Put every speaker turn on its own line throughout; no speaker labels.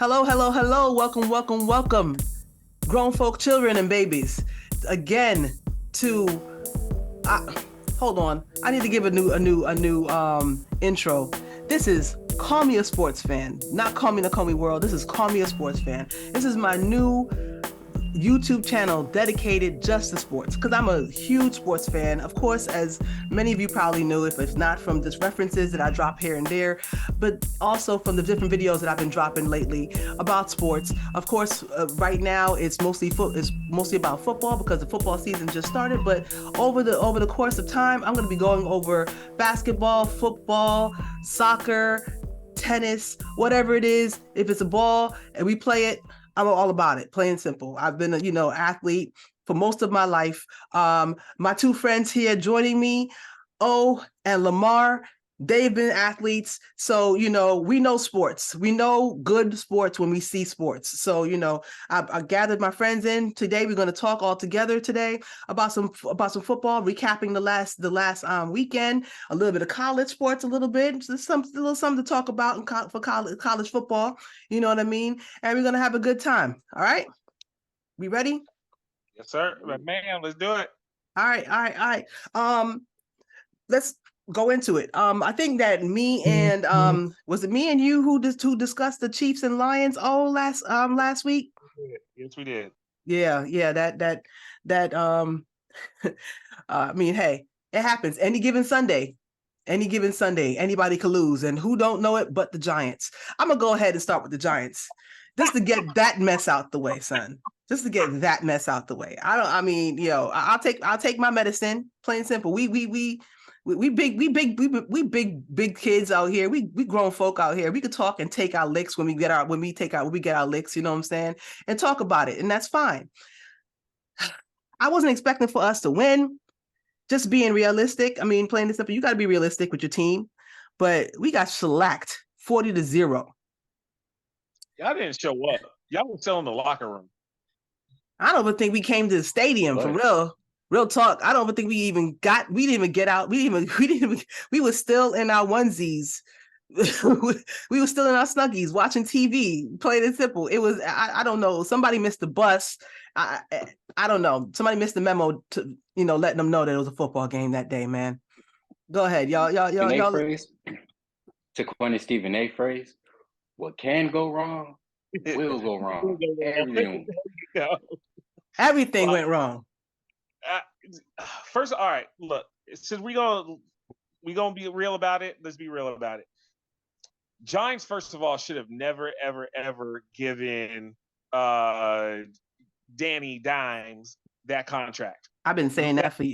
Hello, hello, hello. Welcome, welcome, welcome. Grown folk, children, and babies. Again, to hold on. I need to give a new intro. This is Call Me a Sports Fan, not Call Me Nakomi World. This is Call Me a Sports Fan. This is my new YouTube channel dedicated just to sports because I'm a huge sports fan. Of course, as many of you probably know, if it's not from just references that I drop here and there, but also from the different videos that I've been dropping lately about sports. Of course, right now it's mostly about football because the football season just started. But over the course of time, I'm going to be going over basketball, football, soccer, tennis, whatever it is. If it's a ball and we play it, I'm all about it, plain and simple. I've been athlete for most of my life. My two friends here joining me, O and Lamar, they've been athletes. So, we know sports. We know good sports when we see sports. So, I gathered my friends in today. We're going to talk all together today about some football, recapping the last weekend, a little bit of college sports, a little bit, just something to talk about for college football. You know what I mean? And we're going to have a good time. All right. We ready?
Yes, sir. Man, let's do it.
All right. Let's go into it. I think that me and was it me and you who discussed the Chiefs and Lions last week?
Yes, we did.
Yeah. That I mean, hey, it happens any given Sunday. Anybody could lose, and who don't know it but the Giants. I'm gonna go ahead and start with the Giants, just to get that mess out the way, son. Just to get that mess out the way. I'll take my medicine, plain and simple. We big kids out here. We grown folk out here. We could talk and take our licks when we get our licks, you know what I'm saying? And talk about it, and that's fine. I wasn't expecting for us to win. Just being realistic. I mean, plain and simple, you got to be realistic with your team. But we got shellacked 40-0.
Y'all didn't show up. Y'all were still in the locker room.
I don't even think we came to the stadium for real. Real talk. I don't even think we didn't even get out. We were still in our onesies. We were still in our snuggies watching TV, plain and simple. It was, I don't know. Somebody missed the bus. I don't know. Somebody missed the memo to, letting them know that it was a football game that day, man. Go ahead, y'all.
Phrase, to coin a Stephen A. phrase, what can go wrong will go wrong.
Everything went wrong.
First, all right. Look, since we gonna be real about it, let's be real about it. Giants, first of all, should have never, ever, ever given Danny Dimes that contract.
I've been saying that for a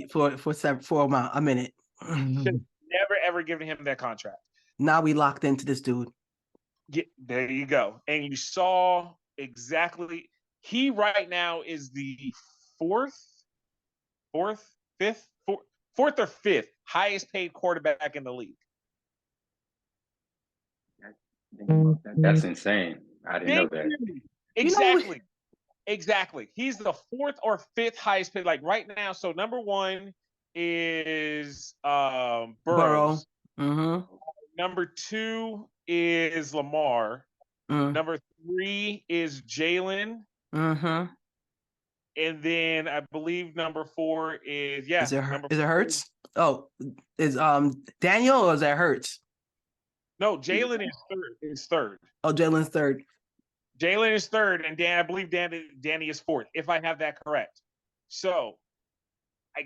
minute.
Should never, ever given him that contract.
Now we locked into this dude.
Yeah, there you go. And you saw exactly. He right now is the fourth or fifth highest paid quarterback in the league.
That's insane. I didn't know that.
Exactly. He's the fourth or fifth highest paid. Like right now. So number one is Burrow.
Mm-hmm.
Number two is Lamar.
Mm.
Number three is Jalen.
Mm-hmm.
And then I believe number four is
Is it Hurts? Oh, is Daniel or is that Hurts?
No, Jalen is third.
Oh, Jalen's third.
Jalen is third, and I believe Danny is fourth, if I have that correct. So I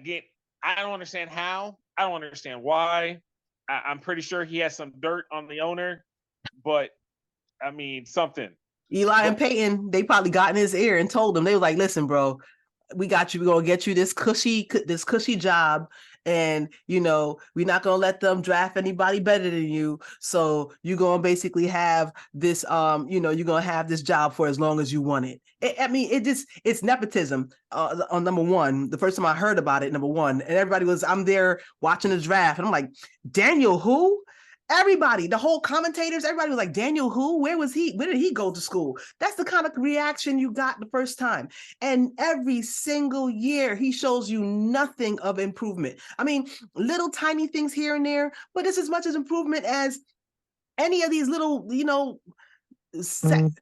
don't understand how. I don't understand why. I'm pretty sure he has some dirt on the owner, but I mean something.
Eli and Peyton, they probably got in his ear and told him, they were like, listen, bro, we got you. We're going to get you this cushy job. And, we're not going to let them draft anybody better than you. So you're going to basically have this, you're going to have this job for as long as you want it. It's nepotism on number one. The first time I heard about it, number one, and I'm there watching the draft and I'm like, Daniel, who? Everybody, the whole commentators, everybody was like, Daniel who? Where was he? Where did he go to school? That's the kind of reaction you got the first time. And every single year, he shows you nothing of improvement. I mean, little tiny things here and there, but it's as much as improvement as any of these little, second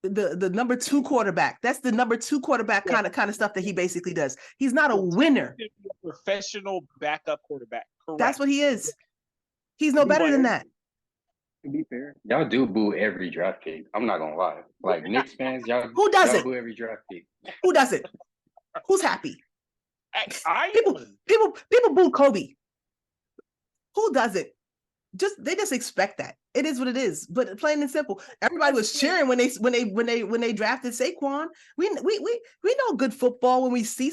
the number 2 quarterback. That's the number 2 quarterback kind of stuff that he basically does. He's not a winner.
Professional backup quarterback. Correct.
That's what he is. He's no better than that.
To be fair, y'all do boo every draft pick. I'm not gonna lie. Like Knicks fans, y'all
who doesn't
boo every draft pick.
Who doesn't? Who's happy?
People
boo Kobe. Who doesn't? They just expect that. It is what it is. But plain and simple, everybody was cheering when they drafted Saquon. We know good football when we see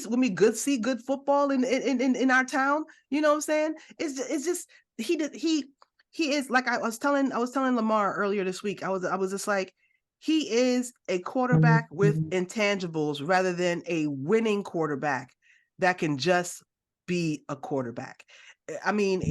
good football in our town. You know what I'm saying? It's just he is, like I was telling Lamar earlier this week. I was just like, he is a quarterback with intangibles rather than a winning quarterback that can just be a quarterback. I mean,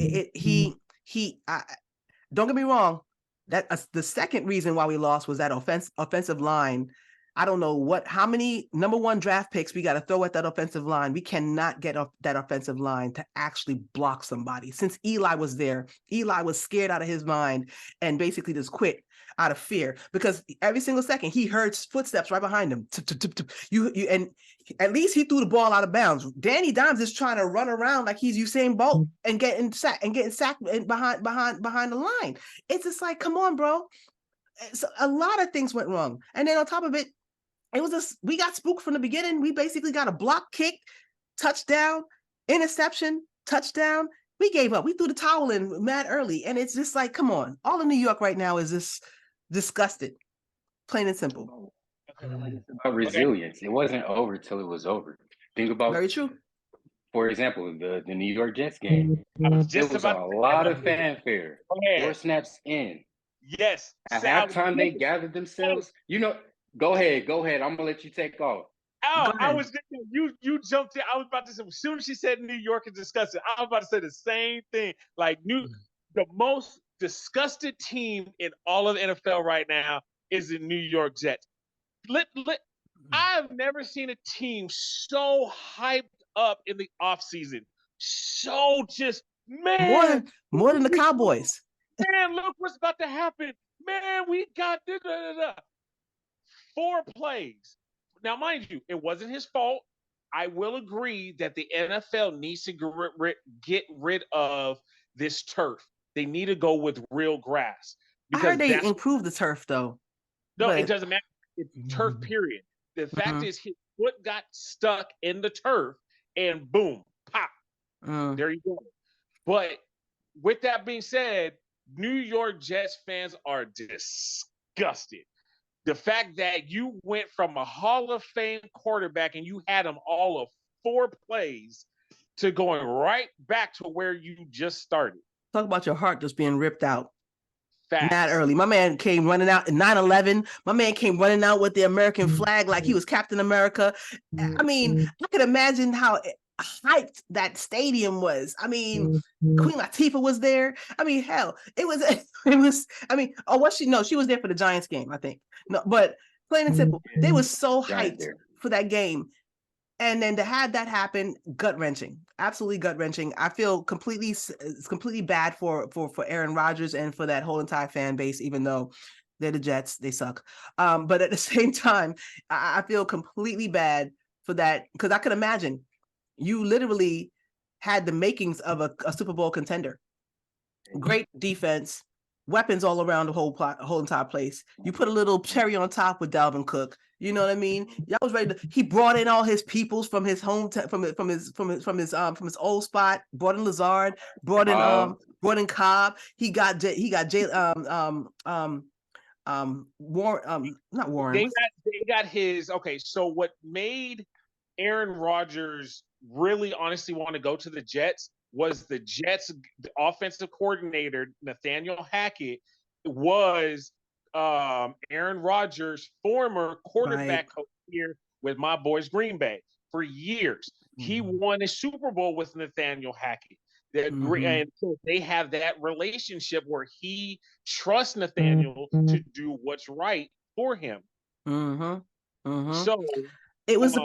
don't get me wrong. That the second reason why we lost was that offensive line. I don't know how many number 1 draft picks we got to throw at that offensive line. We cannot get that offensive line to actually block somebody. Since Eli was there, Eli was scared out of his mind and basically just quit out of fear, because every single second he heard footsteps right behind him. And at least he threw the ball out of bounds. Danny Dimes is trying to run around like he's Usain Bolt and getting sacked behind the line. It's just like, come on, bro. So a lot of things went wrong, and then on top of it, we got spooked from the beginning. We basically got a block kick, touchdown, interception, touchdown. We gave up. We threw the towel in mad early, and it's just like, come on. All of New York right now is just disgusted, plain and simple.
About resilience. It wasn't over till it was over. Think about,
very true.
For example, the New York Jets game. There was a lot of fanfare. 4 snaps in.
Yes.
At halftime, they gathered themselves. Go ahead. I'm gonna let you take off.
Oh, I was thinking you jumped in. I was about to say, as soon as she said New York is disgusted, I was about to say the same thing. Like the most disgusted team in all of the NFL right now is the New York Jets. I've never seen a team so hyped up in the offseason. So just, man.
More than the Cowboys.
Man, look what's about to happen. Man, we got 4 plays. Now, mind you, it wasn't his fault. I will agree that the NFL needs to get rid of this turf. They need to go with real grass.
I heard they improved the turf, though.
No, it doesn't matter. It's turf, period. The fact is his foot got stuck in the turf, and boom, pop. There you go. But with that being said, New York Jets fans are disgusted. The fact that you went from a Hall of Fame quarterback and you had him all of 4 plays to going right back to where you just started.
Talk about your heart just being ripped out.
Facts.
Mad early. My man came running out in 9/11. My man came running out with the American flag like he was Captain America. I mean, I could imagine how hyped that stadium was. I mean, Queen Latifah was there. I mean, hell, it was. I mean, she was there for the Giants game, I think. No, but plain and simple, they were so hyped for that game, and then to have that happen, gut-wrenching, absolutely gut-wrenching. I feel it's completely bad for Aaron Rodgers and for that whole entire fan base, even though they're the Jets, they suck. But at the same time, I feel completely bad for that, because I could imagine you literally had the makings of a Super Bowl contender. Great defense, weapons all around the whole entire place. You put a little cherry on top with Dalvin Cook. You know what I mean? Y'all was ready he brought in all his peoples from his home from his old spot. Brought in Lazard. Brought in Cobb. He got Warren. Not Warren.
They got his. Okay, so what made Aaron Rodgers really honestly want to go to the Jets was the Jets' offensive coordinator, Nathaniel Hackett, was Aaron Rodgers' former quarterback coach here with my boys Green Bay for years. He won a Super Bowl with Nathaniel Hackett. And so they have that relationship where he trusts Nathaniel to do what's right for him. So
it was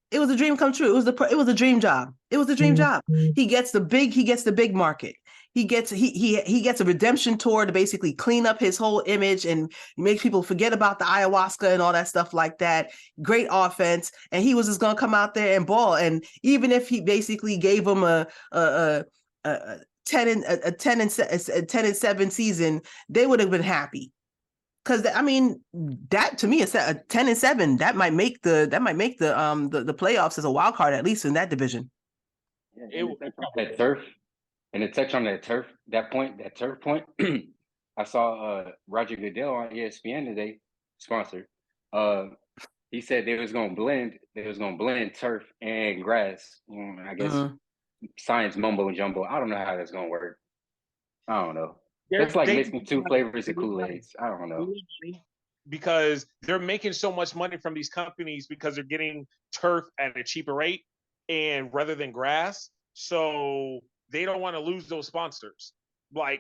it was a dream come true. It was a dream job. It was a dream job. He gets the big market. he gets a redemption tour to basically clean up his whole image and make people forget about the ayahuasca and all that stuff like that. Great offense, and he was just gonna come out there and ball. And even if he basically gave him a 10-7 season, they would have been happy. Because I mean, that to me is a 10-7. That might make the playoffs as a wild card, at least in that division.
Yeah, that turf, and to touch on that turf point, I saw Roger Goodell on ESPN today, sponsored. He said they was gonna blend turf and grass. I guess science mumbo jumbo. I don't know how that's gonna work. I don't know. It's like mixing two flavors of Kool-Aids. I don't know.
Because they're making so much money from these companies because they're getting turf at a cheaper rate and rather than grass. So they don't want to lose those sponsors. But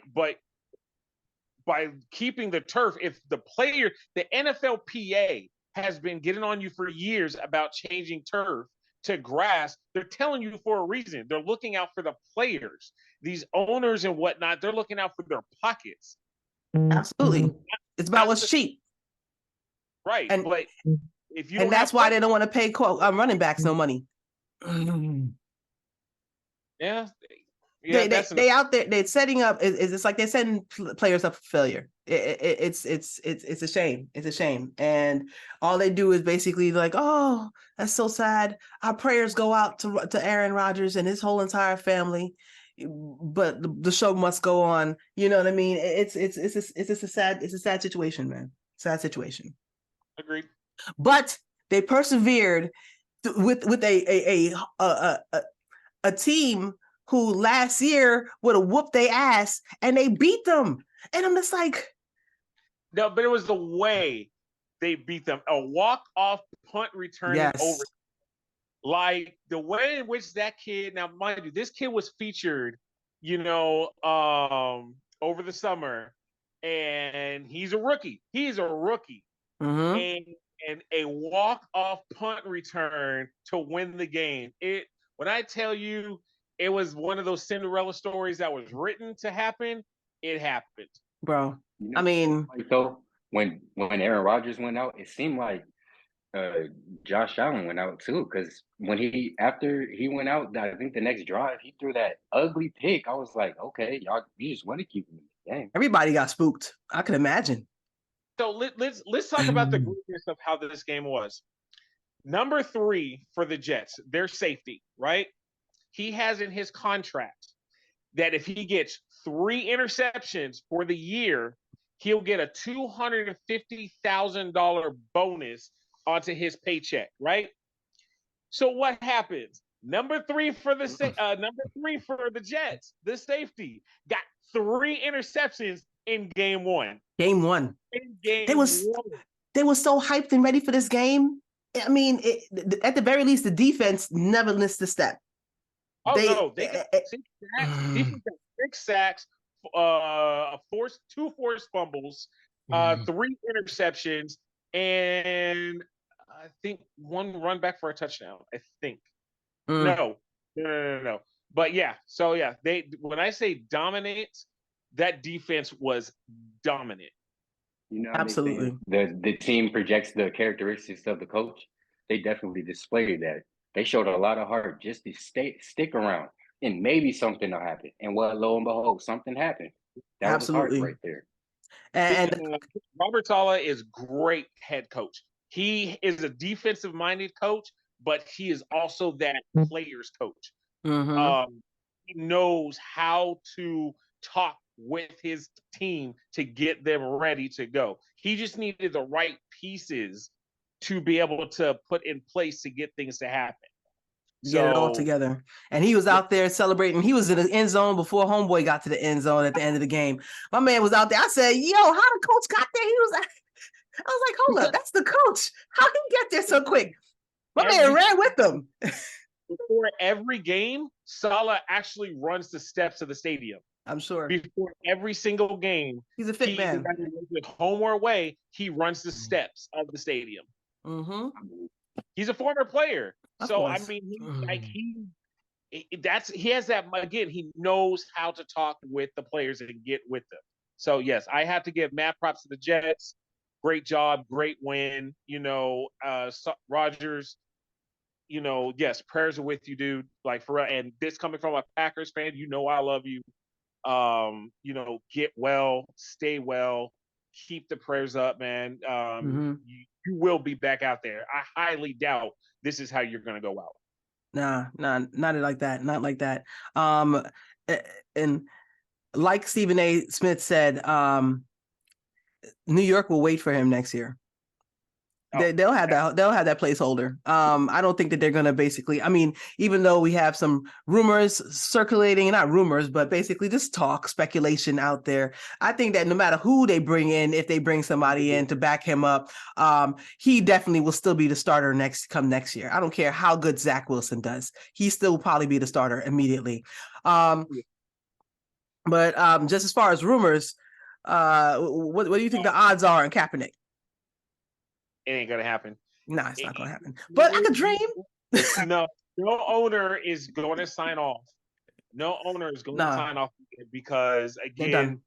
by keeping the turf, if the NFLPA has been getting on you for years about changing turf to grass, they're telling you for a reason. They're looking out for the players. These owners and whatnot, they're looking out for their pockets.
Absolutely. It's about what's cheap.
Right.
And,
but if you
and that's why they don't want to pay running backs no money.
Yeah.
They out there, they're setting up, it's like they're setting players up for failure. It's a shame. It's a shame. And all they do is basically like, oh, that's so sad. Our prayers go out to Aaron Rodgers and his whole entire family. But the show must go on. You know what I mean? It's a sad situation, man. Sad situation.
Agreed.
But they persevered with a team who last year would have whooped their ass, and they beat them. And I'm just like,
no, but it was the way they beat them. A walk-off punt return over. Like the way in which that kid, now mind you, this kid was featured, over the summer, and he's a rookie. He's a rookie.
Mm-hmm.
And a walk-off punt return to win the game. When I tell you it was one of those Cinderella stories that was written to happen, it happened.
Bro, I mean,
so when Aaron Rodgers went out, it seemed like Josh Allen went out too, because after he went out, I think the next drive he threw that ugly pick. I was like, okay, you just want to keep him in the game.
Everybody got spooked. I could imagine.
So let's talk about the greatness of how this game was. Number 3 for the Jets, their safety, right? He has in his contract that if he gets 3 interceptions for the year, he'll get a $250,000 bonus onto his paycheck, right? So what happens? Number 3 for the Jets, the safety, got 3 interceptions in game 1.
Game 1. They were so hyped and ready for this game. I mean, at the very least, the defense never missed a step.
They got 6 sacks, 2 forced fumbles, 3 interceptions, and I think 1 run back for a touchdown. I think. No. But yeah, so yeah, when I say dominate, that defense was dominant.
Absolutely.
The team projects the characteristics of the coach. They definitely displayed that. They showed a lot of heart just to stick around, and maybe something will happen. And lo and behold, something happened. That
Absolutely.
was heart right there.
And Robert Saleh is great head coach. He is a defensive-minded coach, but he is also that players coach.
Mm-hmm.
He knows how to talk with his team to get them ready to go. He just needed the right pieces to be able to put in place to get things to happen.
Get it all together. And he was out there celebrating. He was in the end zone before homeboy got to the end zone at the end of the game. My man was out there. I said, yo, how the coach got there? I was like, hold up, that's the coach. How he get there so quick? My man ran with them.
Before every game, Saleh actually runs the steps of the stadium.
I'm sure.
Before every single game,
he's a fit man.
Home or away, he runs the steps of the stadium.
Mm-hmm.
He's a former player. I mean, He has that, again, he knows how to talk with the players and get with them. So yes, I have to give mad props to the Jets. Great job, great win. Rodgers, yes, prayers are with you, dude. Like, for real. And this coming from a Packers fan, I love you. Get well, stay well, keep the prayers up, man. You will be back out there. I highly doubt this is how you're going to go out.
Nah, not like that. Not like that. And like Stephen A. Smith said, New York will wait for him next year. They'll have that placeholder. I don't think that they're going to basically, even though we have some rumors circulating, not rumors, but basically just talk, speculation out there. I think that no matter who they bring in, if they bring somebody in to back him up, he definitely will still be the starter next year. I don't care how good Zach Wilson does. He still will probably be the starter immediately. But just as far as rumors, what do you think the odds are in Kaepernick?
It ain't gonna happen.
Nah, it's not gonna happen. But I could dream.
No owner is going to sign off. No owner is going to sign off because, again,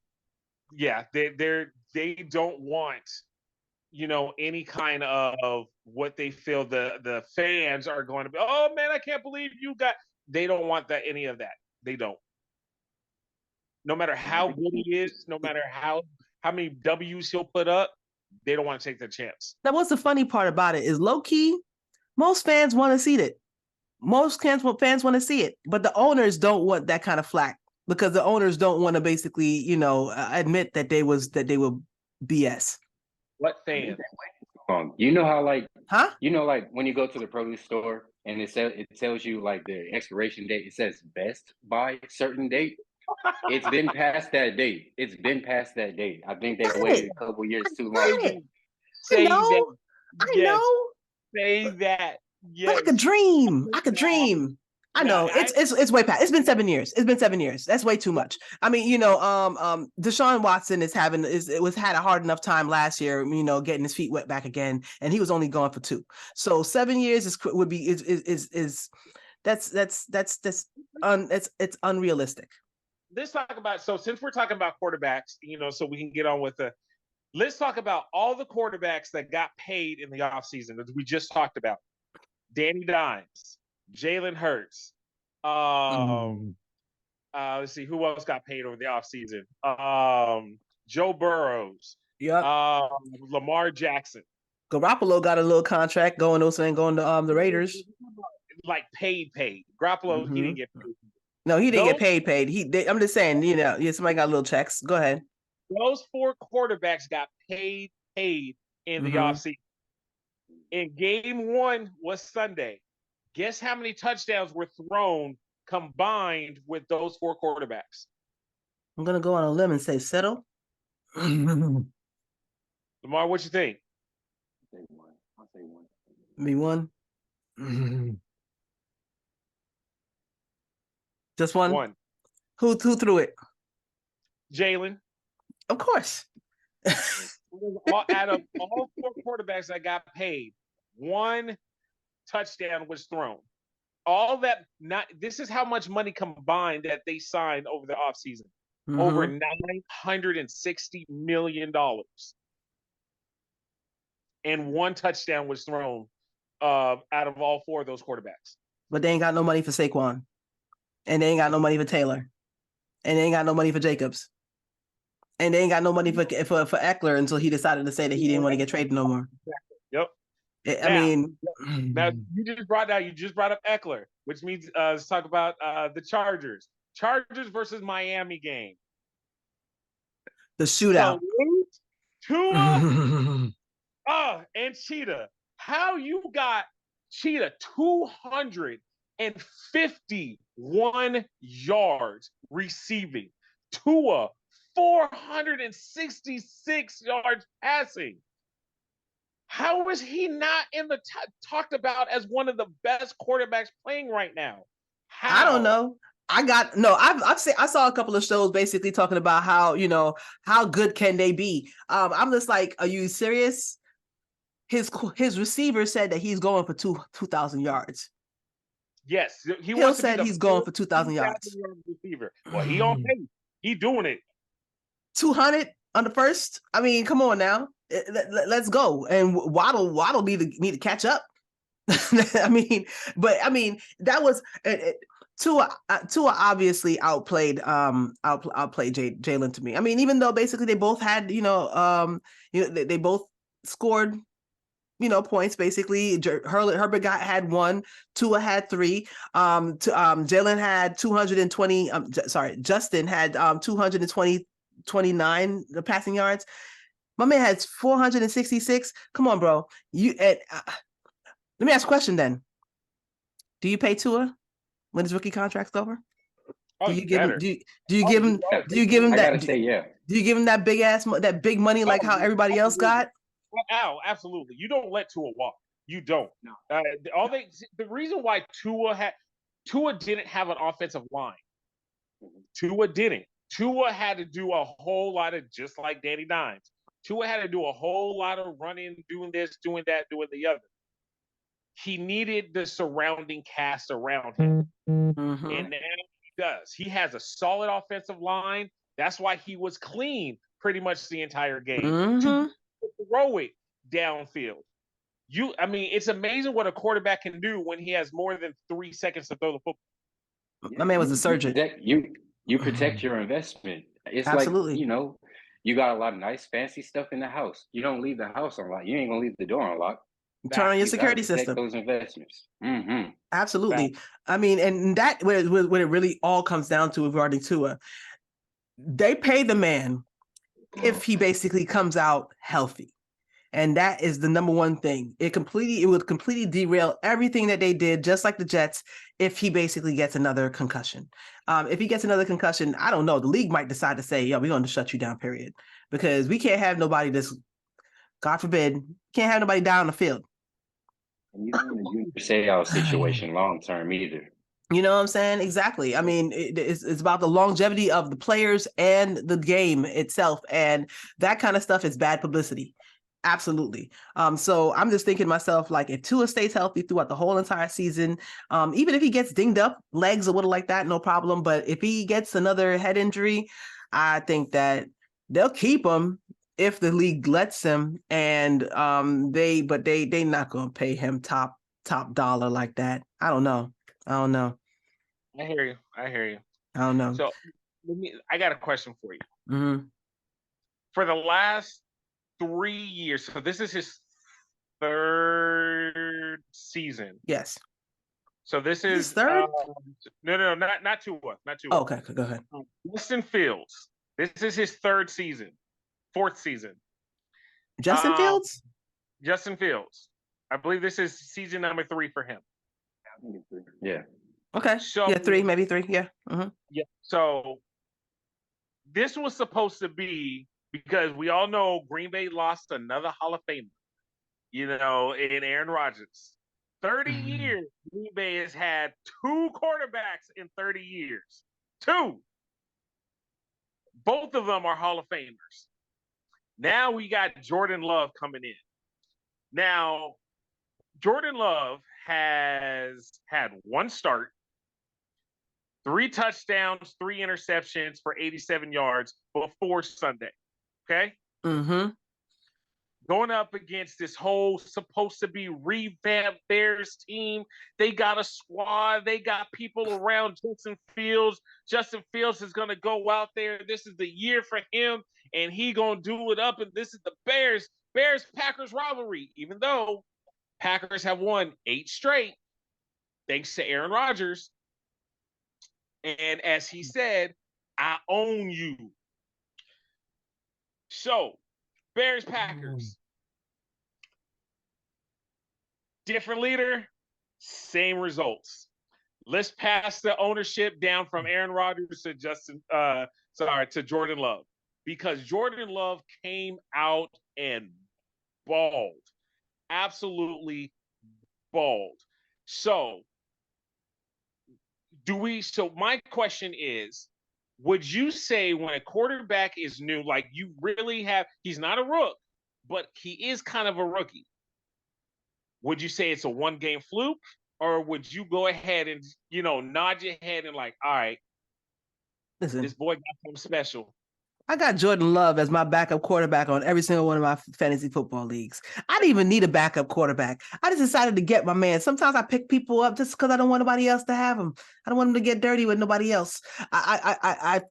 they don't want any kind of what they feel the fans are going to be. Oh man, I can't believe you got. They don't want that, any of that. They don't. No matter how good he is, no matter how many W's he'll put up, they don't want to take the chance.
Now, what's the funny part about it is, low key, most fans want to see it. Most fans want to see it, but the owners don't want that kind of flack, because the owners don't want to basically, admit that they were BS.
What fans?
You know how, like, like when you go to the produce store and it tells you like the expiration date, it says best by certain date. It's been past that date. I think they waited a couple years too long.
I know.
Say that. Yes.
But I could dream. I know. It's way past. It's been 7 years. That's way too much. Deshaun Watson had a hard enough time last year, getting his feet wet back again, and he was only gone for 2. So 7 years it's unrealistic.
Let's talk about, so since we're talking about quarterbacks, so we can get on with let's talk about all the quarterbacks that got paid in the offseason that we just talked about. Danny Dimes, Jalen Hurts. Let's see, who else got paid over the offseason? Joe Burrows.
Yeah.
Lamar Jackson.
Garoppolo got a little contract going to the Raiders.
Like paid. Garoppolo, he didn't get paid.
No, he didn't get paid. I'm just saying, somebody got little checks. Go ahead.
Those 4 quarterbacks got paid in the offseason. And game 1 was Sunday. Guess how many touchdowns were thrown combined with those 4 quarterbacks?
I'm going to go on a limb and say settle.
Lamar, what you think?
I'll say 1.
Me 1? Just 1?
1.
Who threw it?
Jalen.
Of course.
Out of all 4 quarterbacks that got paid, 1 touchdown was thrown. All that, this is how much money combined that they signed over the offseason. Over $960 million. And 1 touchdown was thrown out of all 4 of those quarterbacks.
But they ain't got no money for Saquon. And they ain't got no money for Taylor. And they ain't got no money for Jacobs. And they ain't got no money for Eckler until he decided to say that he didn't want to get traded no more.
Yep. Now you just brought up Eckler, which means let's talk about the Chargers. Chargers versus Miami game.
The shootout.
Tua and Cheetah. How you got Cheetah 251 yards receiving. Tua 466 yards passing. How is he not in the talked about as one of the best quarterbacks playing right now? How?
I don't know. I saw a couple of shows basically talking about how good can they be. I'm just like, are you serious? His receiver said that he's going for 2,000 yards.
Yes, he
Hill
wants to be
said
the
he's going for
2,000
2,000 yards.
yard receiver. Well, he on pace. He doing it.
200 on the first. I mean, come on now. Let's go. And Waddle need to catch up. I mean, that was Tua obviously outplayed Jalen to me. I mean, even though basically they both had they both scored points basically. Herbert had 1, Tua had 3. Jalen had 220. Justin had 229 passing yards. My man has 466. Come on, bro. Let me ask a question then. Do you pay Tua when his rookie contract's over? Do you give him? Do you give him? Do you give him that?
I gotta say, yeah.
Do you give him that big big money like how everybody else got?
Oh, absolutely. You don't let Tua walk. You don't.
No.
The reason why Tua didn't have an offensive line. Tua didn't. Tua had to do a whole lot of, just like Danny Dimes. Tua had to do a whole lot of running, doing this, doing that, doing the other. He needed the surrounding cast around him.
Mm-hmm.
And now he does. He has a solid offensive line. That's why he was clean pretty much the entire game.
Mm-hmm.
To throw it downfield. It's amazing what a quarterback can do when he has more than 3 seconds to throw the football.
My man was a surgeon.
You protect your investment. It's
absolutely.
like, you got a lot of nice fancy stuff in the house. You don't leave the house unlocked. You ain't gonna leave the door unlocked.
Turn on your security system.
Those investments. Mm-hmm.
Absolutely. I mean, and that when it really all comes down to regarding Tua, they pay the man if he basically comes out healthy. And that is the number one thing. It would completely derail everything that they did, just like the Jets, if he basically gets another concussion. If he gets another concussion, I don't know. The league might decide to say, we're going to shut you down, period. Because we can't have nobody God forbid, can't have nobody die on the field.
And you don't want to say our situation long term either.
You know what I'm saying? Exactly. I mean, it's about the longevity of the players and the game itself. And that kind of stuff is bad publicity. Absolutely. So I'm just thinking to myself, like, if Tua stays healthy throughout the whole entire season, even if he gets dinged up, legs or whatever like that, no problem. But if he gets another head injury, I think that they'll keep him if the league lets him. And they not gonna pay him top dollar like that. I don't know.
I hear you.
I don't know.
So I got a question for you.
Mm-hmm.
For the last 3 years, so this is his 3rd season.
Yes.
So this is
his 3rd?
No, not Tua.
Oh, okay, go ahead.
Justin Fields. This is his 3rd season, 4th season.
Justin Fields?
Justin Fields. I believe this is season number 3 for him.
Yeah.
Okay. So 3, maybe 3. Yeah. Mm-hmm.
Yeah. So this was supposed to be, because we all know Green Bay lost another Hall of Famer, in Aaron Rodgers. 30 years, Green Bay has had 2 quarterbacks in 30 years. 2. Both of them are Hall of Famers. Now we got Jordan Love coming in. Now, Jordan Love has had 1 start, 3 touchdowns, 3 interceptions for 87 yards before Sunday. Okay?
Mm-hmm.
Going up against this whole supposed to be revamped Bears team. They got a squad. They got people around Justin Fields. Justin Fields is going to go out there. This is the year for him, and he going to do it up. And this is the Bears-Packers rivalry, even though Packers have won 8 straight, thanks to Aaron Rodgers. And as he said, I own you. So, Bears-Packers. Different leader, same results. Let's pass the ownership down from Aaron Rodgers to to Jordan Love. Because Jordan Love came out and balled. Absolutely balled. So my question is, would you say when a quarterback is new, like you really have, he's not a rook, but he is kind of a rookie. Would you say it's a 1-game fluke? or would you go ahead and nod your head and like, all right,
Listen,
this boy got something special?
I got Jordan Love as my backup quarterback on every single one of my fantasy football leagues. I didn't even need a backup quarterback. I just decided to get my man. Sometimes I pick people up just because I don't want nobody else to have them. I don't want them to get dirty with nobody else. I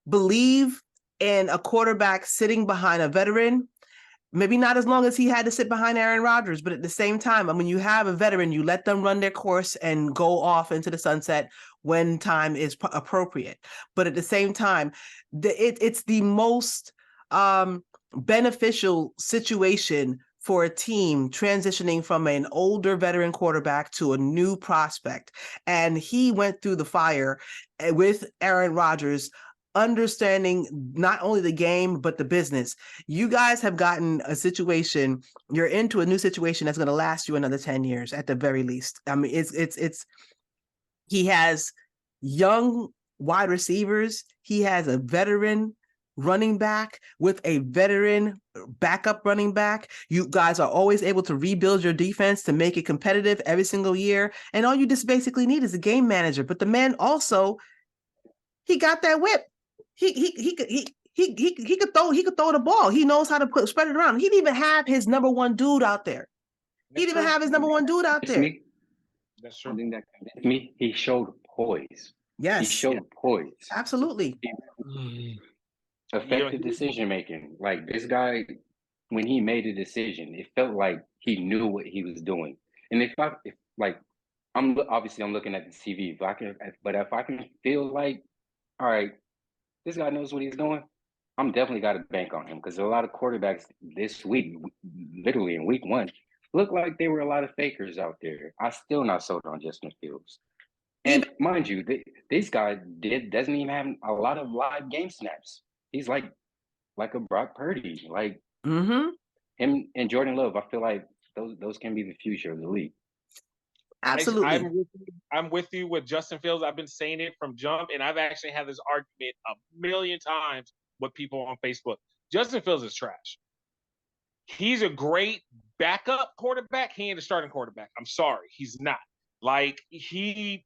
believe in a quarterback sitting behind a veteran. Maybe not as long as he had to sit behind Aaron Rodgers, but at the same time, when you have a veteran, you let them run their course and go off into the sunset when time is appropriate. But at the same time, it's the most beneficial situation for a team transitioning from an older veteran quarterback to a new prospect. And he went through the fire with Aaron Rodgers, understanding not only the game, but the business. You guys have gotten a situation, you're into a new situation that's going to last you another 10 years at the very least. I mean, he has young wide receivers. He has a veteran running back with a veteran backup running back. You guys are always able to rebuild your defense to make it competitive every single year. And all you just basically need is a game manager. But the man also, he got that whip. He could throw the ball. He knows how to spread it around. He didn't even have his number one dude out there. He didn't even have his number one dude out there.
That's true.
Something that convinced me. He showed poise.
Yes,
he showed poise.
Absolutely.
Effective decision making. Like this guy, when he made a decision, it felt like he knew what he was doing. And if I'm looking at the TV, but if I can feel like, all right, this guy knows what he's doing, I'm definitely got to bank on him, because a lot of quarterbacks this week, literally in week 1, look like they were a lot of fakers out there. I still not sold on Justin Fields. And mind you, this guy doesn't even have a lot of live game snaps. He's like a Brock Purdy, like him and Jordan Love. I feel like those can be the future of the league.
Absolutely.
I'm with you with Justin Fields. I've been saying it from jump, and I've actually had this argument a million times with people on Facebook. Justin Fields is trash. He's a great backup quarterback. He ain't a starting quarterback. I'm sorry. He's not. Like he's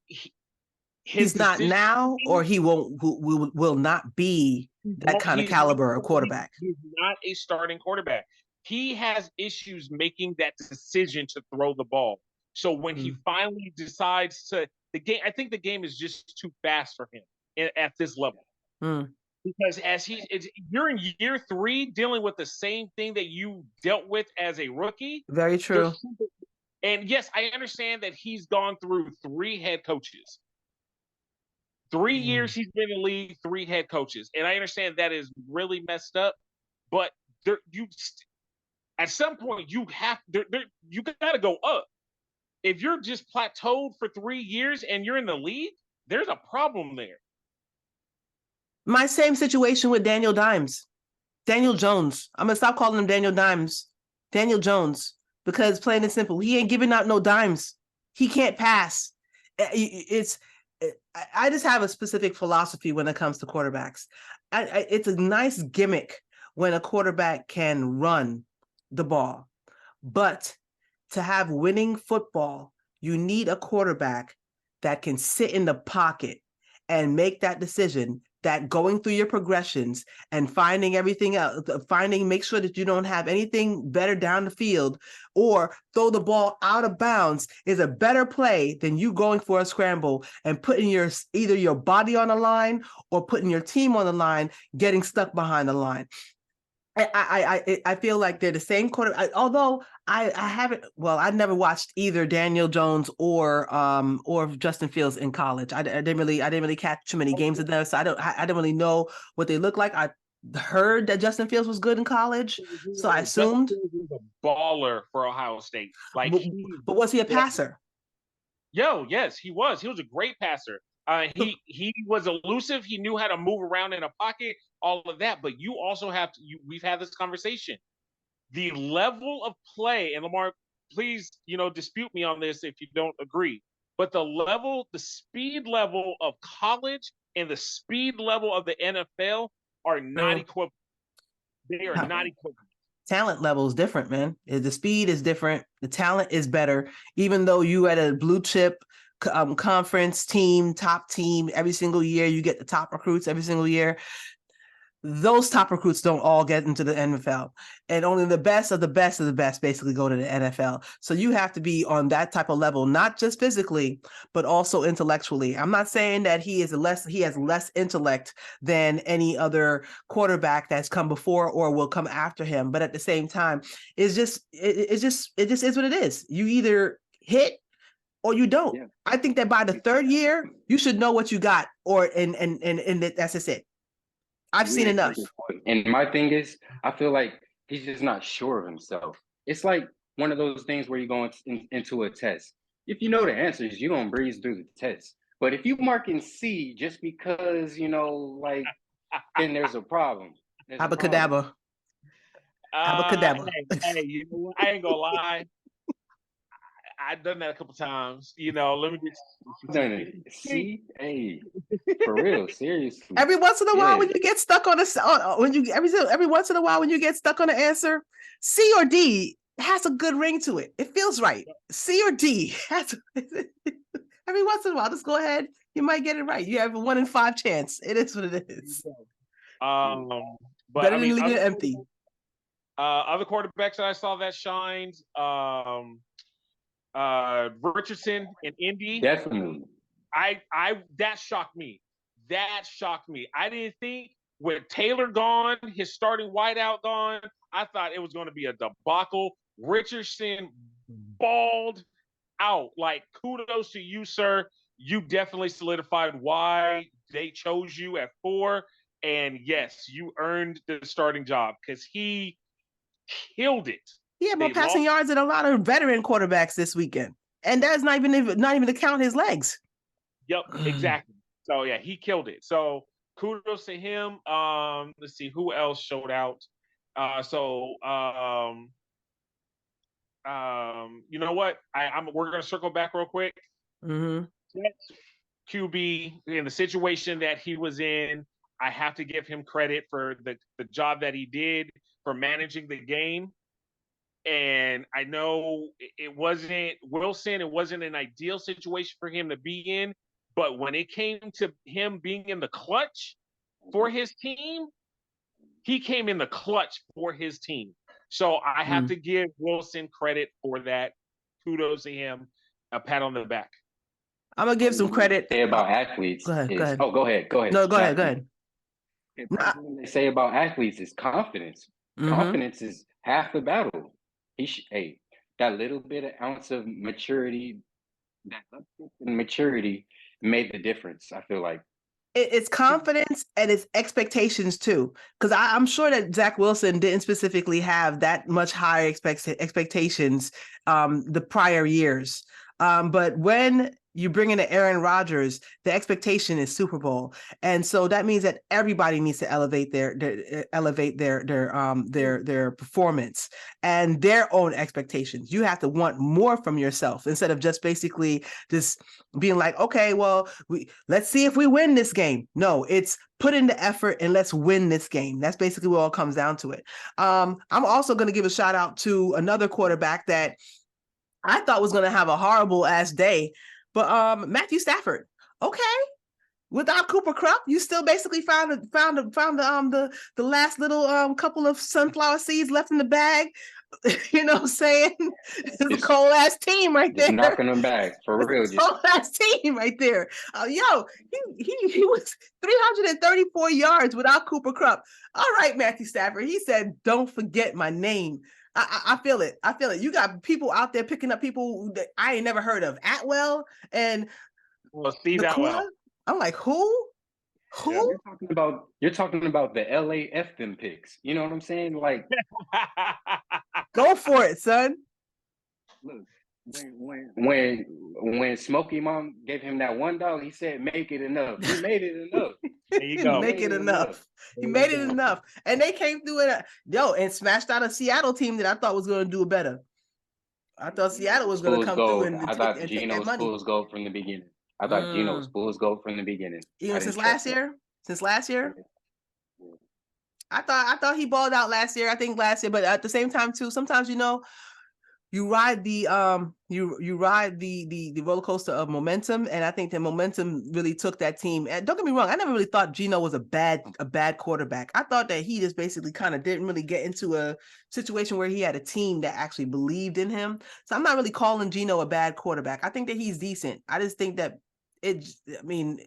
not now, or he will not be that kind of caliber of quarterback.
He's not a starting quarterback. He has issues making that decision to throw the ball. So when he finally decides to, I think the game is just too fast for him at this level. Because you're in year 3 dealing with the same thing that you dealt with as a rookie.
Very true.
And yes, I understand that he's gone through 3 head coaches. 3 years he's been in the league, 3 head coaches. And I understand that is really messed up. But at some point, you got to go up. If you're just plateaued for 3 years and you're in the league, there's a problem there.
My same situation with Daniel Jones. I'm going to stop calling him Daniel Dimes. Daniel Jones, because plain and simple, he ain't giving out no dimes. He can't pass. I just have a specific philosophy when it comes to quarterbacks. It's a nice gimmick when a quarterback can run the ball, but to have winning football, you need a quarterback that can sit in the pocket and make that decision, that going through your progressions and finding everything out, make sure that you don't have anything better down the field or throw the ball out of bounds is a better play than you going for a scramble and putting either your body on the line or putting your team on the line, getting stuck behind the line. I feel like they're the same quarterback. Although I haven't. Well, I never watched either Daniel Jones or Justin Fields in college. I didn't really catch too many games of them, so I don't really know what they look like. I heard that Justin Fields was good in college, so I assumed.
Justin Fields was a baller for Ohio State.
But was he a passer?
Yes, he was. He was a great passer. He was elusive. He knew how to move around in a pocket, all of that. But you also have to, we've had this conversation. The level of play, and Lamar, please, dispute me on this if you don't agree. But the speed level of college and the speed level of the NFL are not equivalent. They are not equivalent.
talent level is different, man. The speed is different. The talent is better. Even though you at a blue chip conference team, top team, every single year, you get the top recruits every single year. Those top recruits don't all get into the NFL, and only the best of the best of the best basically go to the NFL. So you have to be on that type of level, not just physically, but also intellectually. I'm not saying that he has less intellect than any other quarterback that's come before or will come after him. But at the same time, it just is what it is. You either hit or you don't. Yeah. I think that by the third year, you should know what you got, and that's just it. I've seen enough.
And my thing is, I feel like he's just not sure of himself. It's like one of those things where you go into a test. If you know the answers, you're going to breeze through the test. But if you mark in C just because, like, then there's a problem.
Abacadabra. Abacadabra.
Hey, you know what? I ain't going to lie. I've done that a couple times. Let me
get see, hey, for real, seriously.
Every once in a while, when you get stuck on every once in a while when you get stuck on an answer, C or D has a good ring to it. It feels right. C or D has every once in a while. Just go ahead. You might get it right. You have a 1 in 5 chance. It is what it is.
But
better than leaving it empty.
Other quarterbacks that I saw that shined. Richardson in Indy.
Definitely.
That shocked me. I didn't think with Taylor gone, his starting wideout gone, I thought it was going to be a debacle. Richardson balled out. Like, kudos to you, sir. You definitely solidified why they chose you at 4. And yes, you earned the starting job because he killed it.
He had more passing yards than a lot of veteran quarterbacks this weekend, and that's not even to count his legs.
Yep, exactly. So yeah, he killed it. So kudos to him. Let's see who else showed out. You know what? We're gonna circle back real quick.
Mm-hmm.
QB in the situation that he was in, I have to give him credit for the job that he did for managing the game. And I know it wasn't Wilson. It wasn't an ideal situation for him to be in. But when it came to him being in the clutch for his team, he came in the clutch for his team. So I have to give Wilson credit for that. Kudos to him. A pat on the back.
I'm going to give some credit.
Say about athletes.
Go ahead.
Oh, go ahead.
No, go ahead.
What they say about athletes is confidence. Mm-hmm. Confidence is half the battle. That little bit of ounce of maturity, made the difference. I feel like
it's confidence and it's expectations too, because I'm sure that Zach Wilson didn't specifically have that much higher expectations the prior years, but when you bring in Aaron Rodgers, the expectation is Super Bowl, and so that means that everybody needs to elevate their performance and their own expectations. You have to want more from yourself instead of just basically just being like, okay, well, let's see if we win this game. No, it's put in the effort and let's win this game. That's basically what all comes down to it. I'm also going to give a shout out to another quarterback that I thought was going to have a horrible ass day. But Matthew Stafford, okay, without Cooper Kupp, you still basically found the last little couple of sunflower seeds left in the bag. You know what I'm saying? It's a cold ass team right there.
Knocking them back for real.
Cold ass team right there. He was 334 yards without Cooper Kupp. All right, Matthew Stafford. He said, "Don't forget my name." I feel it. You got people out there picking up people that I ain't never heard of. Atwell and
Steve Atwell.
I'm like, who?
Yeah, you're talking about the LAF them picks. You know what I'm saying? Like,
go for it, son.
Look, when Smokey Mom gave him that $1, he said, "Make it enough." He made it enough.
There you go.
Make it enough. He made it enough, and they came through it. And smashed out a Seattle team that I thought was going to do better. I thought Seattle was going to come through and
I thought Geno was fool's gold from the beginning. Geno was fool's gold from the beginning.
Even since last year. I thought he balled out last year. I think last year, but at the same time too, sometimes you ride the you ride the roller coaster of momentum, and I think the momentum really took that team. And don't get me wrong, I never really thought Geno was a bad quarterback. I thought that he just basically kind of didn't really get into a situation where he had a team that actually believed in him. So I'm not really calling Geno a bad quarterback. I think that he's decent. I just think that I mean,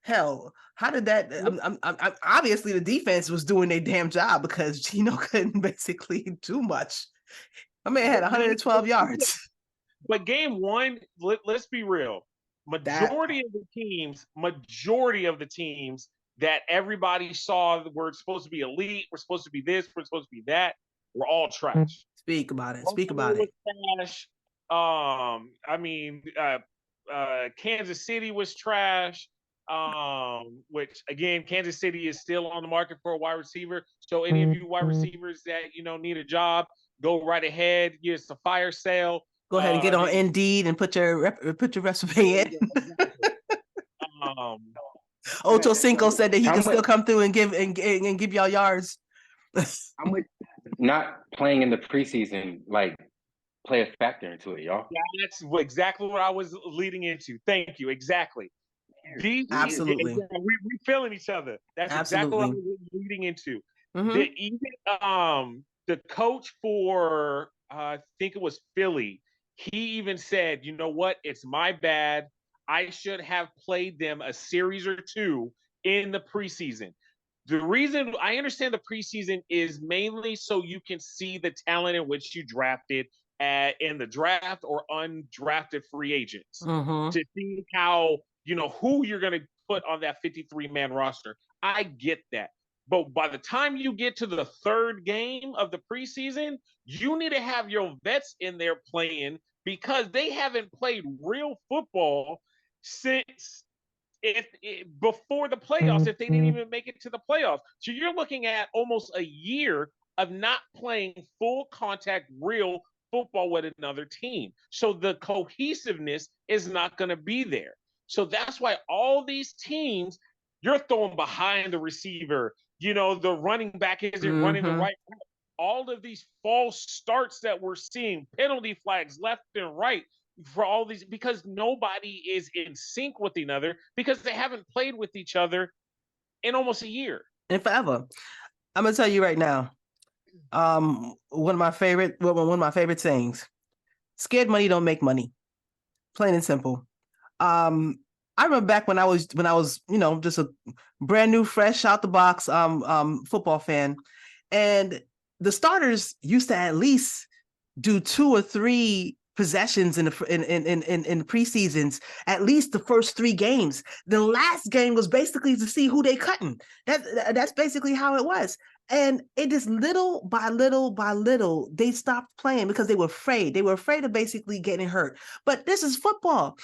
hell, how did that? I'm obviously the defense was doing their damn job because Geno couldn't basically do much. My man had 112 yards.
But game one, let's be real. Majority of the teams that everybody saw were supposed to be elite, were supposed to be this, were supposed to be that, were all trash.
Speak about it. Speak about it.
Trash. Kansas City was trash. Which again, Kansas City is still on the market for a wide receiver. So any of you wide receivers that need a job, go right ahead. It's a fire sale.
Go ahead and get on Indeed and put your resume in. Ocho Cinco said that he can still come through and give y'all yards.
I'm with not playing in the preseason, like play a factor into it, y'all.
Yeah, that's exactly what I was leading into. Thank you. Exactly.
Absolutely.
We're feeling each other. That's exactly what I was leading into. The coach for I think it was Philly, he even said, you know what? It's my bad. I should have played them a series or two in the preseason. The reason I understand the preseason is mainly so you can see the talent in which you drafted in the draft or undrafted free agents to see how, who you're going to put on that 53-man roster. I get that. But by the time you get to the third game of the preseason, you need to have your vets in there playing because they haven't played real football since before the playoffs, if they didn't even make it to the playoffs. So you're looking at almost a year of not playing full contact real football with another team. So the cohesiveness is not going to be there. So that's why all these teams, you're throwing behind the receiver. The running back isn't running the right route. All of these false starts that we're seeing, penalty flags left and right for all these, because nobody is in sync with another because they haven't played with each other in almost a year.
And forever. I'm going to tell you right now, one of my favorite sayings, scared money don't make money. Plain and simple. I remember back when I was, just a brand new, fresh out the box football fan, and the starters used to at least do 2 or 3 possessions in the preseasons, at least the first 3 games. The last game was basically to see who they cutting. That's basically how it was. And it is little by little by little, they stopped playing because they were afraid. They were afraid of basically getting hurt. But this is football.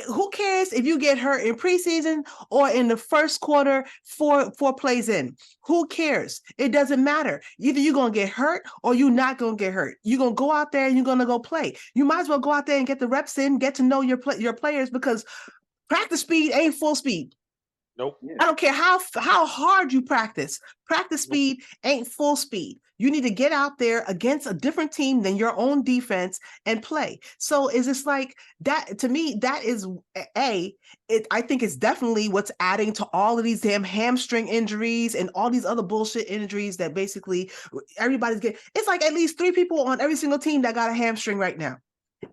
Who cares if you get hurt in preseason or in the first quarter, four plays in? Who cares? It doesn't matter. Either you're going to get hurt or you're not going to get hurt. You're going to go out there and you're going to go play. You might as well go out there and get the reps in, get to know your players, because practice speed ain't full speed.
Nope.
I don't care how hard you practice. Practice speed ain't full speed. You need to get out there against a different team than your own defense and play. So is this like that? To me, that is I think it's definitely what's adding to all of these damn hamstring injuries and all these other bullshit injuries that basically everybody's getting. It's like at least 3 people on every single team that got a hamstring right now.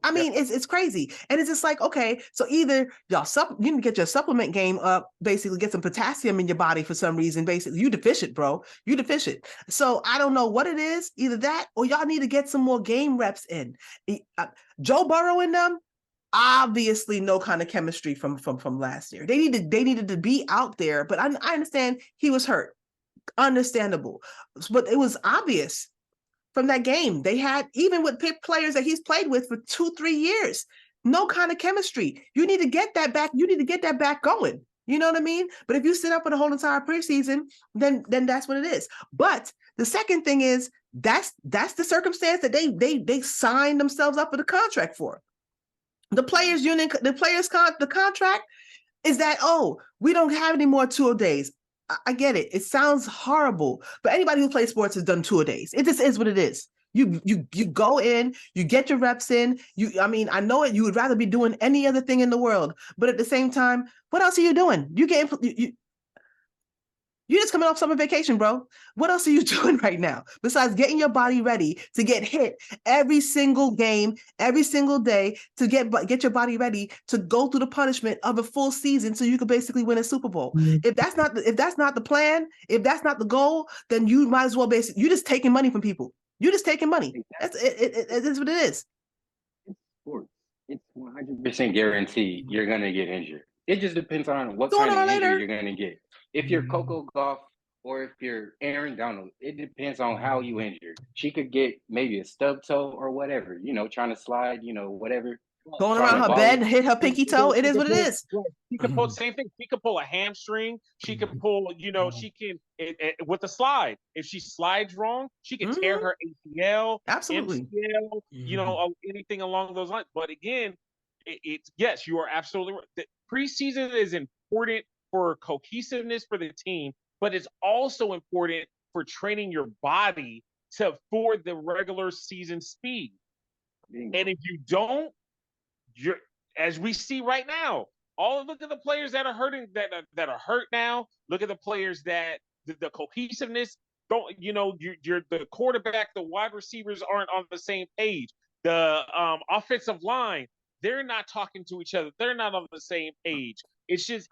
I mean, it's crazy. And it's just like, okay, so either you need to get your supplement game up, basically get some potassium in your body for some reason. Basically, you deficient, bro. You deficient. So I don't know what it is, either that or y'all need to get some more game reps in. Joe Burrow and them, obviously no kind of chemistry from last year. They needed to be out there, but I understand he was hurt. Understandable. But it was obvious from that game. They had, even with players that he's played with for 2-3 years, no kind of chemistry. You need to get that back. You need to get that back going. You know what I mean? But if you sit up for the whole entire preseason, then that's what it is. But the second thing is that's the circumstance that they signed themselves up for the contract for. The players union, the contract is that, we don't have any more 2 days. I get it. It sounds horrible, but anybody who plays sports has done 2-a-days. It just is what it is. You go in, you get your reps in. I mean, I know it. You would rather be doing any other thing in the world, but at the same time, what else are you doing? You're just coming off summer vacation, bro. What else are you doing right now besides getting your body ready to get hit every single game, every single day, to get your body ready to go through the punishment of a full season so you could basically win a Super Bowl? If that's not the plan, if that's not the goal, then you might as well you're just taking money from people. You're just taking money. That's it is what it is.
It's sports. It's 100% guaranteed you're gonna get injured. It just depends on what
Sooner
kind
or
of injury
later.
you're gonna get. If you're Coco Gauff or if you're Aaron Donald, it depends on how you injured. She could get maybe a stub toe or whatever, trying to slide, whatever.
Going around her bed, hit her pinky toe. It is what it is.
She can pull same thing. She can pull a hamstring. She can pull, she can with a slide. If she slides wrong, she can tear her ACL,
Absolutely.
MCL, anything along those lines. But again, it's yes, you are absolutely right. The preseason is important for cohesiveness for the team, but it's also important for training your body for the regular season speed. And if you don't, as we see right now, look at the players that are hurting, that are hurt now. Look at the players that the cohesiveness don't. You're the quarterback, the wide receivers aren't on the same page. The offensive line, they're not talking to each other. They're not on the same page. It's just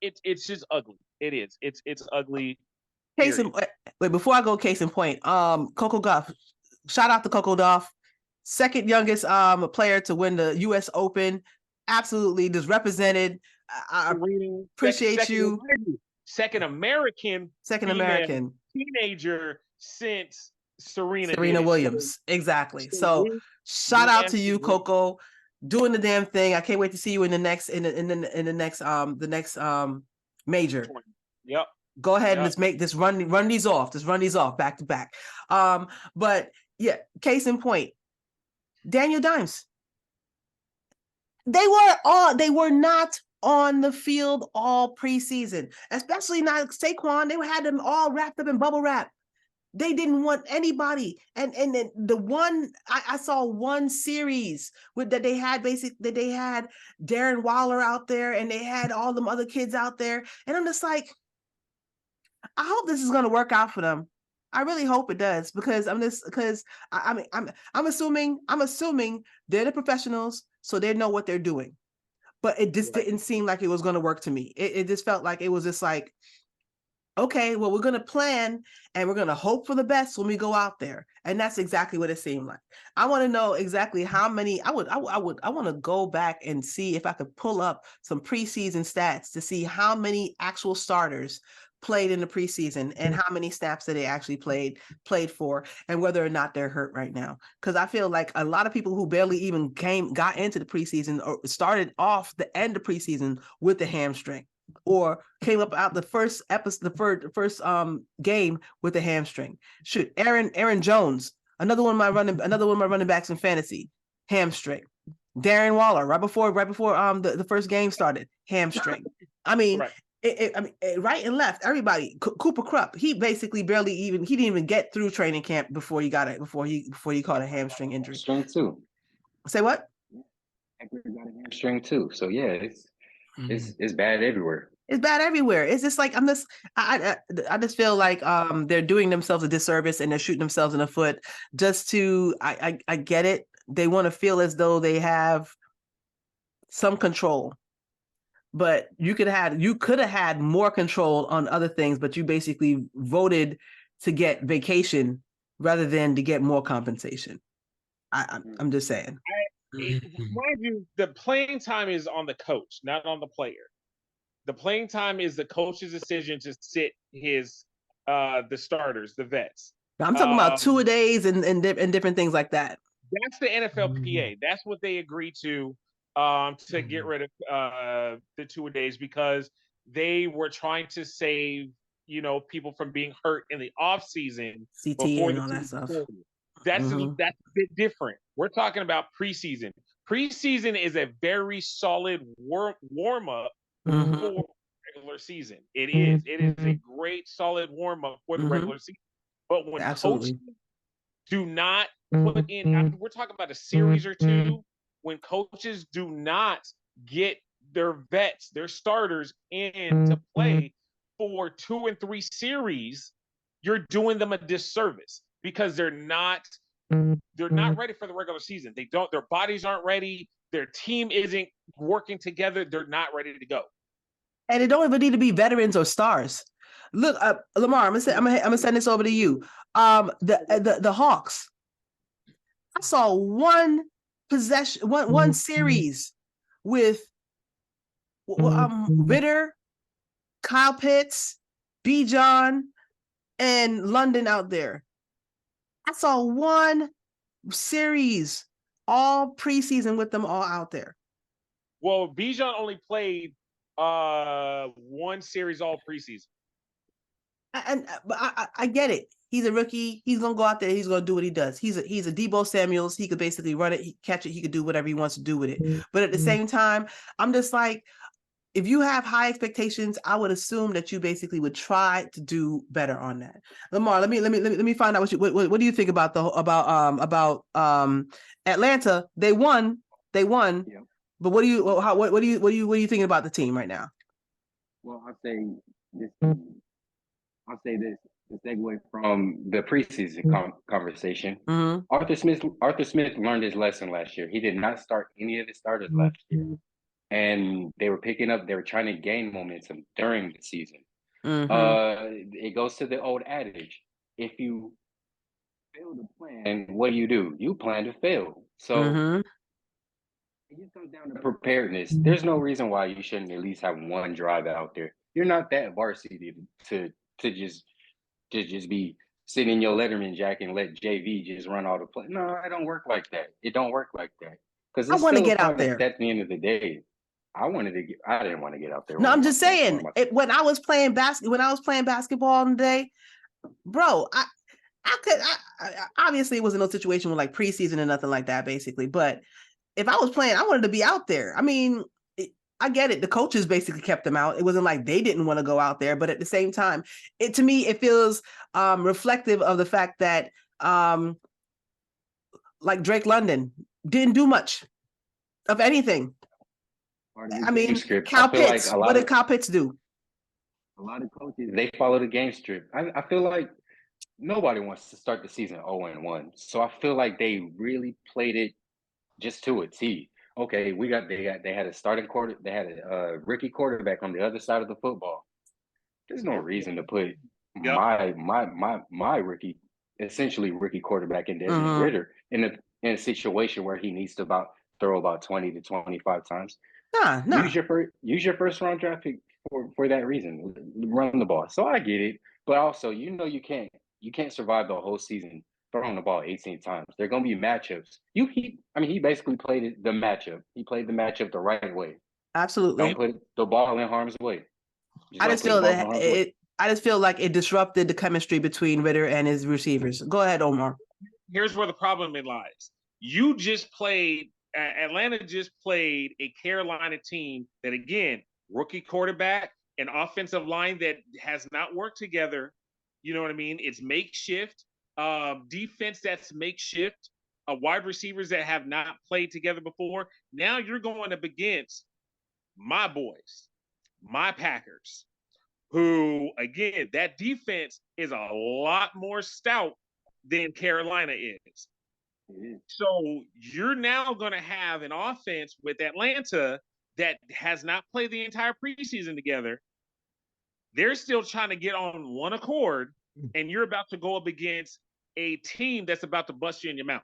ugly. It is. It's ugly.
Wait, before I go, case in point, Coco Gauff. Shout out to Coco Gauff, second youngest player to win the U.S. Open. Absolutely, just represented. I appreciate you.
Second American teenager since Serena
Williams. Exactly. So shout out to you, Coco, doing the damn thing. I can't wait to see you in the next major.
Yep.
Go ahead and just run these off. Just run these off back to back. But yeah, case in point, Daniel Dimes. They were not on the field all preseason, especially not Saquon. They had them all wrapped up in bubble wrap. They didn't want anybody. And then the one I saw one series that they had Darren Waller out there and they had all them other kids out there. And I'm just like, I hope this is going to work out for them. I really hope it does because I'm assuming they're the professionals, so they know what they're doing. But it just didn't seem like it was going to work to me. It just felt like it was just like, okay, well, we're going to plan and we're going to hope for the best when we go out there. And that's exactly what it seemed like. I want to know exactly how many. I want to go back and see if I could pull up some preseason stats to see how many actual starters played in the preseason and how many snaps that they actually played for and whether or not they're hurt right now. Because I feel like a lot of people who barely even got into the preseason or started off the end of preseason with the hamstring or came up out the first episode, the first game with the hamstring. Shoot, Aaron Jones, another one of my running backs in fantasy, hamstring. Darren Waller, right before the first game started, hamstring. I mean, right. Right and left, everybody. Cooper Kupp, he basically he didn't even get through training camp before he caught a hamstring injury.
Hamstring too.
Say what?
Got a hamstring too. So yeah, it's bad everywhere.
It's bad everywhere. It's just like I just feel like they're doing themselves a disservice and they're shooting themselves in the foot just to I get it. They want to feel as though they have some control. But you could have had more control on other things, but you basically voted to get vacation rather than to get more compensation. I'm just saying.
Mind you, the playing time is on the coach, not on the player. The playing time is the coach's decision to sit the starters, the vets.
Now, I'm talking about 2-a-days and different things like that.
That's the NFLPA. That's what they agreed to get rid of the 2-a-days because they were trying to save people from being hurt in the off season.
CT and all that stuff.
That's a bit different. We're talking about preseason. Preseason is a very solid warm up for regular season. It is. It is a great, solid warm up for the regular season. But when coaches do not put in, we're talking about a series or two, when coaches do not get their vets, their starters in to play for 2 and 3 series, you're doing them a disservice because they're not ready for the regular season. Their bodies aren't ready. Their team isn't working together. They're not ready to go.
And it don't even need to be veterans or stars. Look, Lamar, I'm gonna send this over to you. The Hawks. I saw one possession, one series with Ritter, Kyle Pitts, Bijan, and London out there. I saw one series all preseason with them all out there.
Well, Bijan only played one series all preseason.
But I get it. He's a rookie. He's gonna go out there. He's gonna do what he does. He's a Debo Samuels. He could basically run it, catch it. He could do whatever he wants to do with it. But at the same time, I'm just like, if you have high expectations, I would assume that you basically would try to do better on that. Lamar, let me find out what do you think about Atlanta? They won.
Yeah.
But what are you thinking about the team right now?
Well, I'll say this to segue from the preseason conversation. Arthur Smith learned his lesson last year. He did not start any of the starters last year. And they were trying to gain momentum during the season. It goes to the old adage: if you fail to plan, what do? You plan to fail. So it just comes down to preparedness. There's no reason why you shouldn't at least have one drive out there. You're not that varsity to just be sitting in your Letterman jacket and let JV just run all the play. No, it don't work like that. It don't work like that. Because
I want to get out there.
At the end of the day, I didn't want to get out there.
No, I'm just saying. When I was playing basketball today, bro, I obviously it wasn't no situation with like preseason and nothing like that, basically. But if I was playing, I wanted to be out there. I mean, I get it. The coaches basically kept them out. It wasn't like they didn't want to go out there, but at the same time, to me, it feels reflective of the fact that like Drake London didn't do much of anything. I mean, Kyle Pitts, what did Kyle Pitts do?
A lot of coaches, they follow the game script. I feel like nobody wants to start the season 0-1. So I feel like they really played it just to a T. Okay, they had a starting quarter, they had a rookie quarterback on the other side of the football. There's no reason to put my rookie, essentially rookie quarterback in Desmond Ritter in a situation where he needs to throw about 20 to 25 times.
No.
Use your first round draft pick for that reason. Run the ball. So I get it, but also you can't survive the whole season throwing the ball 18 times. There are gonna be matchups. He basically played the matchup. He played the matchup the right way.
Absolutely.
Don't put the ball in harm's way.
I just feel like it disrupted the chemistry between Ritter and his receivers. Go ahead, Omar.
Here's where the problem lies. Atlanta just played a Carolina team that, again, rookie quarterback, an offensive line that has not worked together. You know what I mean? It's makeshift. Defense that's makeshift. Wide receivers that have not played together before. Now you're going up against my boys, my Packers, who, again, that defense is a lot more stout than Carolina is. So you're now going to have an offense with Atlanta that has not played the entire preseason together. They're still trying to get on one accord, and you're about to go up against a team that's about to bust you in your mouth.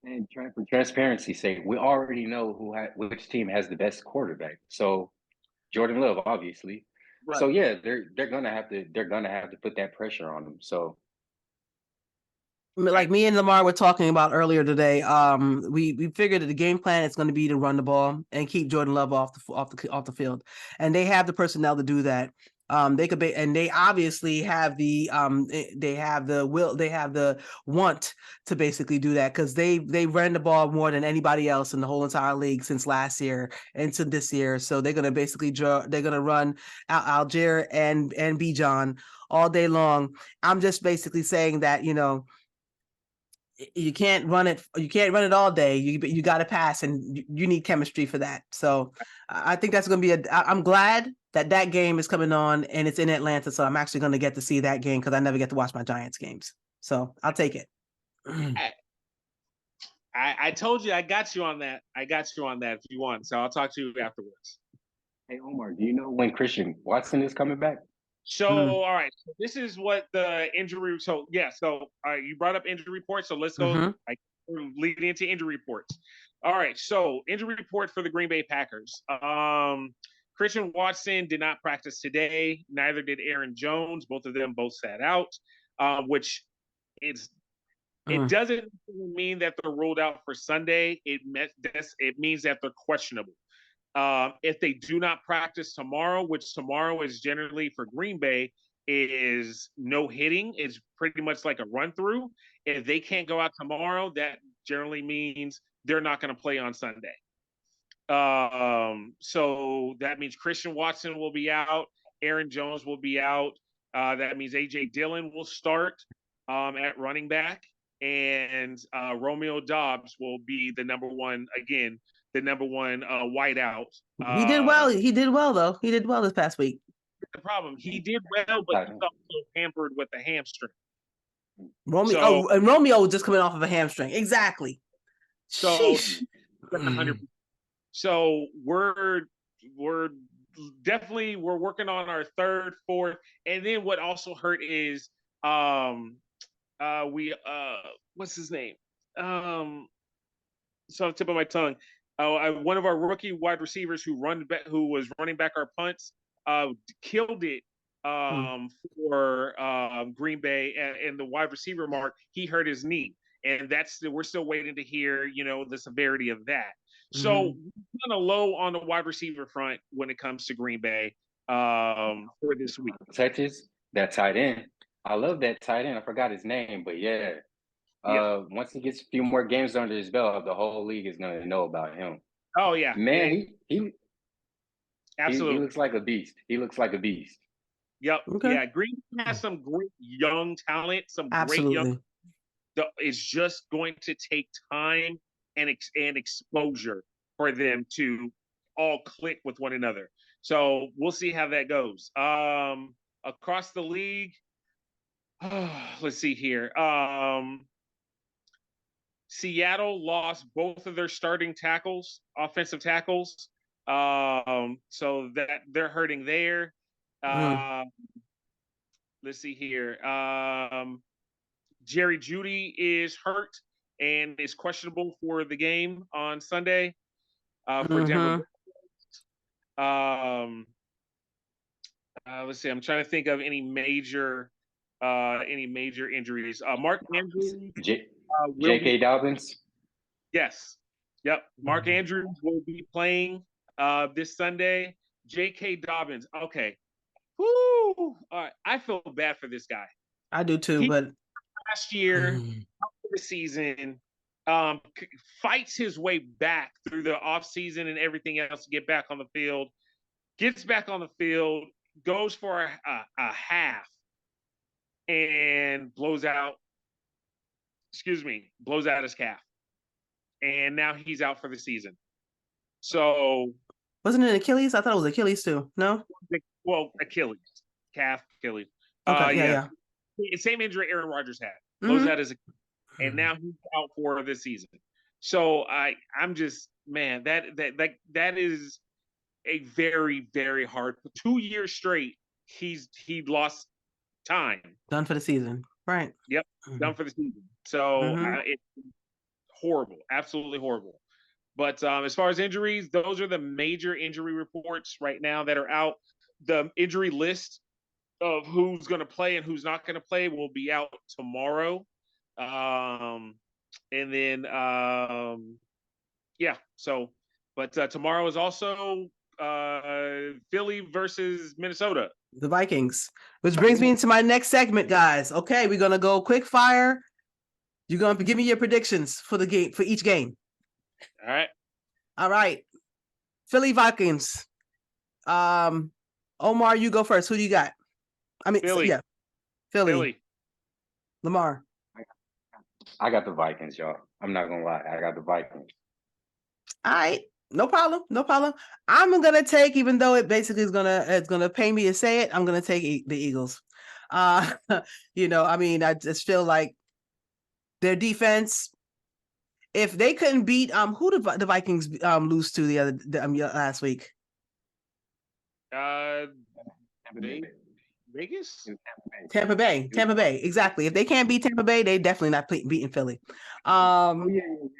And for transparency's sake, we already know which team has the best quarterback. So Jordan Love, obviously. Right. So yeah, they're gonna have to put that pressure on them. So.
Like me and Lamar were talking about earlier today, we figured that the game plan is going to be to run the ball and keep Jordan Love off the field, and they have the personnel to do that. They could be, and they obviously have the will, they have the want to basically do that because they ran the ball more than anybody else in the whole entire league since last year into this year. So they're gonna basically they're gonna run Algier and Bijan all day long. I'm just basically saying that, you can't run it. You can't run it all day. You got to pass, and you need chemistry for that. So I think that's going to be I'm glad that game is coming on and it's in Atlanta. So I'm actually going to get to see that game because I never get to watch my Giants games. So I'll take it.
I told you I got you on that. I got you on that if you want. So I'll talk to you afterwards.
Hey Omar, do you know when Christian Watson is coming back?
So, all right. So this is what the injury. So, yeah. So, you brought up injury reports. So let's go leading into injury reports. All right. So, injury report for the Green Bay Packers. Christian Watson did not practice today. Neither did Aaron Jones. Both of them sat out, which it doesn't mean that they're ruled out for Sunday. It means that they're questionable. If they do not practice tomorrow, which tomorrow is generally for Green Bay, is no hitting. It's pretty much like a run through. If they can't go out tomorrow, that generally means they're not going to play on Sunday. So that means Christian Watson will be out. Aaron Jones will be out. That means A.J. Dillon will start at running back. And Romeo Doubs will be the number one wideout.
He did well. He did well, though. He did well this past week.
The problem, he did well, but he's also hampered with a hamstring.
Romeo was just coming off of a hamstring. Exactly.
So, so we're definitely working on our third, fourth, and then what also hurt is what's his name? It's on the tip of my tongue. One of our rookie wide receivers who was running back our punts, killed it for Green Bay, and the wide receiver mark, he hurt his knee, and we're still waiting to hear the severity of that. So we're kind of low on the wide receiver front when it comes to Green Bay for this week.
Touches that tight end. I love that tight end. I forgot his name, but yeah. Once he gets a few more games under his belt, the whole league is going to know about him.
Oh yeah,
man,
he absolutely
he looks like a beast. He looks like a beast.
Yep. Okay. Yeah, Green has some great young talent. Great young. It's just going to take time and exposure for them to all click with one another. So we'll see how that goes. Across the league, let's see here. Seattle lost both of their starting offensive tackles. So that they're hurting there. Let's see here. Jerry Jeudy is hurt and is questionable for the game on Sunday for Denver. Let's see. I'm trying to think of any major injuries. Mark Andrews.
J.K. Dobbins.
Yes. Yep. Mark Andrews will be playing this Sunday. J.K. Dobbins. Okay. Woo. All right. I feel bad for this guy.
I do too, but
last year, after the season, fights his way back through the offseason and everything else to get back on the field, gets back on the field, goes for a half, and blows out his calf. And now he's out for the season. So
wasn't it Achilles? I thought it was Achilles too. No?
Well, Achilles. Calf, Achilles.
Okay, yeah.
Same injury Aaron Rodgers had. Blows out his Achilles. And now he's out for this season. So I'm just, man, that is a very, very hard. 2 years straight, he lost time.
Done for the season. Right.
Yep. Done for the season. So it's horrible. Absolutely horrible. But as far as injuries, those are the major injury reports right now that are out. The injury list of who's going to play and who's not going to play will be out tomorrow. And then, yeah. So, but tomorrow is also Philly versus Minnesota.
The Vikings. Which brings me into my next segment, guys. Okay, we're gonna go quick fire. You're gonna give me your predictions for the game for each game.
All right.
All right. Philly Vikings. Omar, you go first. Who do you got? I mean,
Philly.
yeah, Philly.
Philly.
Lamar.
I got the Vikings, y'all. I'm not gonna lie. I got the Vikings.
All right. No problem. No problem. I'm gonna take, even though it basically is gonna pay me to say it, I'm gonna take the Eagles. You know, I mean, I just feel like their defense. If they couldn't beat who did the Vikings lose to last week?
Vegas?
Tampa Bay. Exactly. If they can't beat Tampa Bay, they definitely not beating Philly.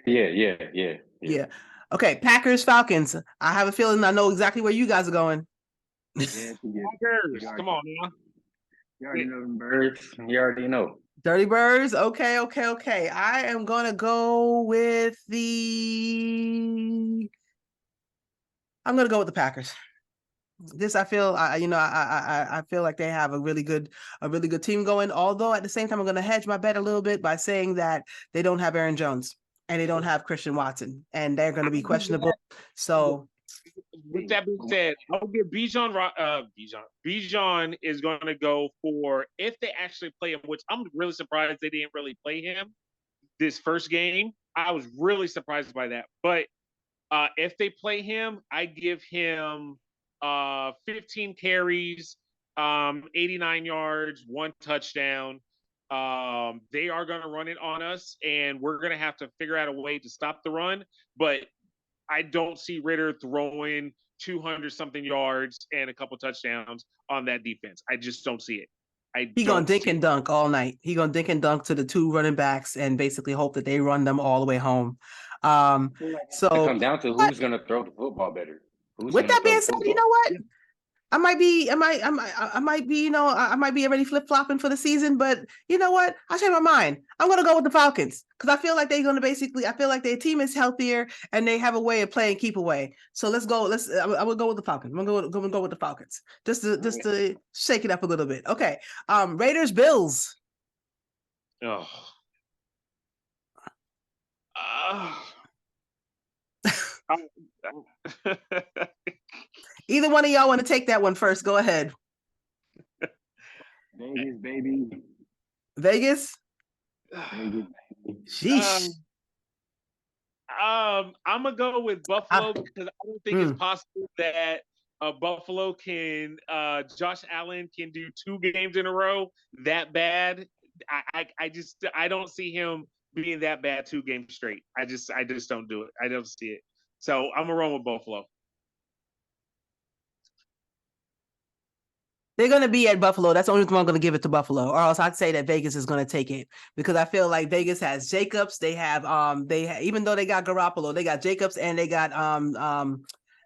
Yeah. Okay, Packers, Falcons. I have a feeling I know exactly where you guys are going.
Packers. Come on, man.
You already know them birds. You already know.
Dirty Birds. Okay. I am gonna go with the Packers. This I feel I feel like they have a really good team going. Although at the same time, I'm gonna hedge my bet a little bit by saying that they don't have Aaron Jones and they don't have Christian Watson, and they're gonna be questionable. So
with that being said, I'll give Bijan is going to go for, if they actually play him, which I'm really surprised they didn't really play him this first game. I was really surprised by that. But if they play him, I give him 15 carries, 89 yards, 1 touchdown. They are going to run it on us, and we're going to have to figure out a way to stop the run. But I don't see Ritter throwing 200-something yards and a couple touchdowns on that defense. I just don't see it.
He's going to dink and dunk all night. He's going to dink and dunk to the 2 running backs and basically hope that they run them all the way home. So
it comes down to who's going to throw the football better.
With that being said, you know what? I might be, I might be already flip-flopping for the season, but you know what? I changed my mind. I'm going to go with the Falcons because I feel like they're going to I feel like their team is healthier and they have a way of playing keep away. So let's go. I will go with the Falcons. I'm going to go with the Falcons just to shake it up a little bit. Okay. Raiders, Bills.
Oh.
Either one of y'all want to take that one first? Go ahead.
Vegas, baby.
Vegas? Sheesh.
I'm gonna go with Buffalo because I don't think it's possible that Buffalo can Josh Allen can do 2 games in a row that bad. I don't see him being that bad 2 games straight. I just don't do it. I don't see it. So I'm gonna run with Buffalo.
They're going to be at Buffalo. That's the only reason I'm going to give it to Buffalo. Or else I'd say that Vegas is going to take it because I feel like Vegas has Jacobs. They have even though they got Garoppolo, they got Jacobs and they got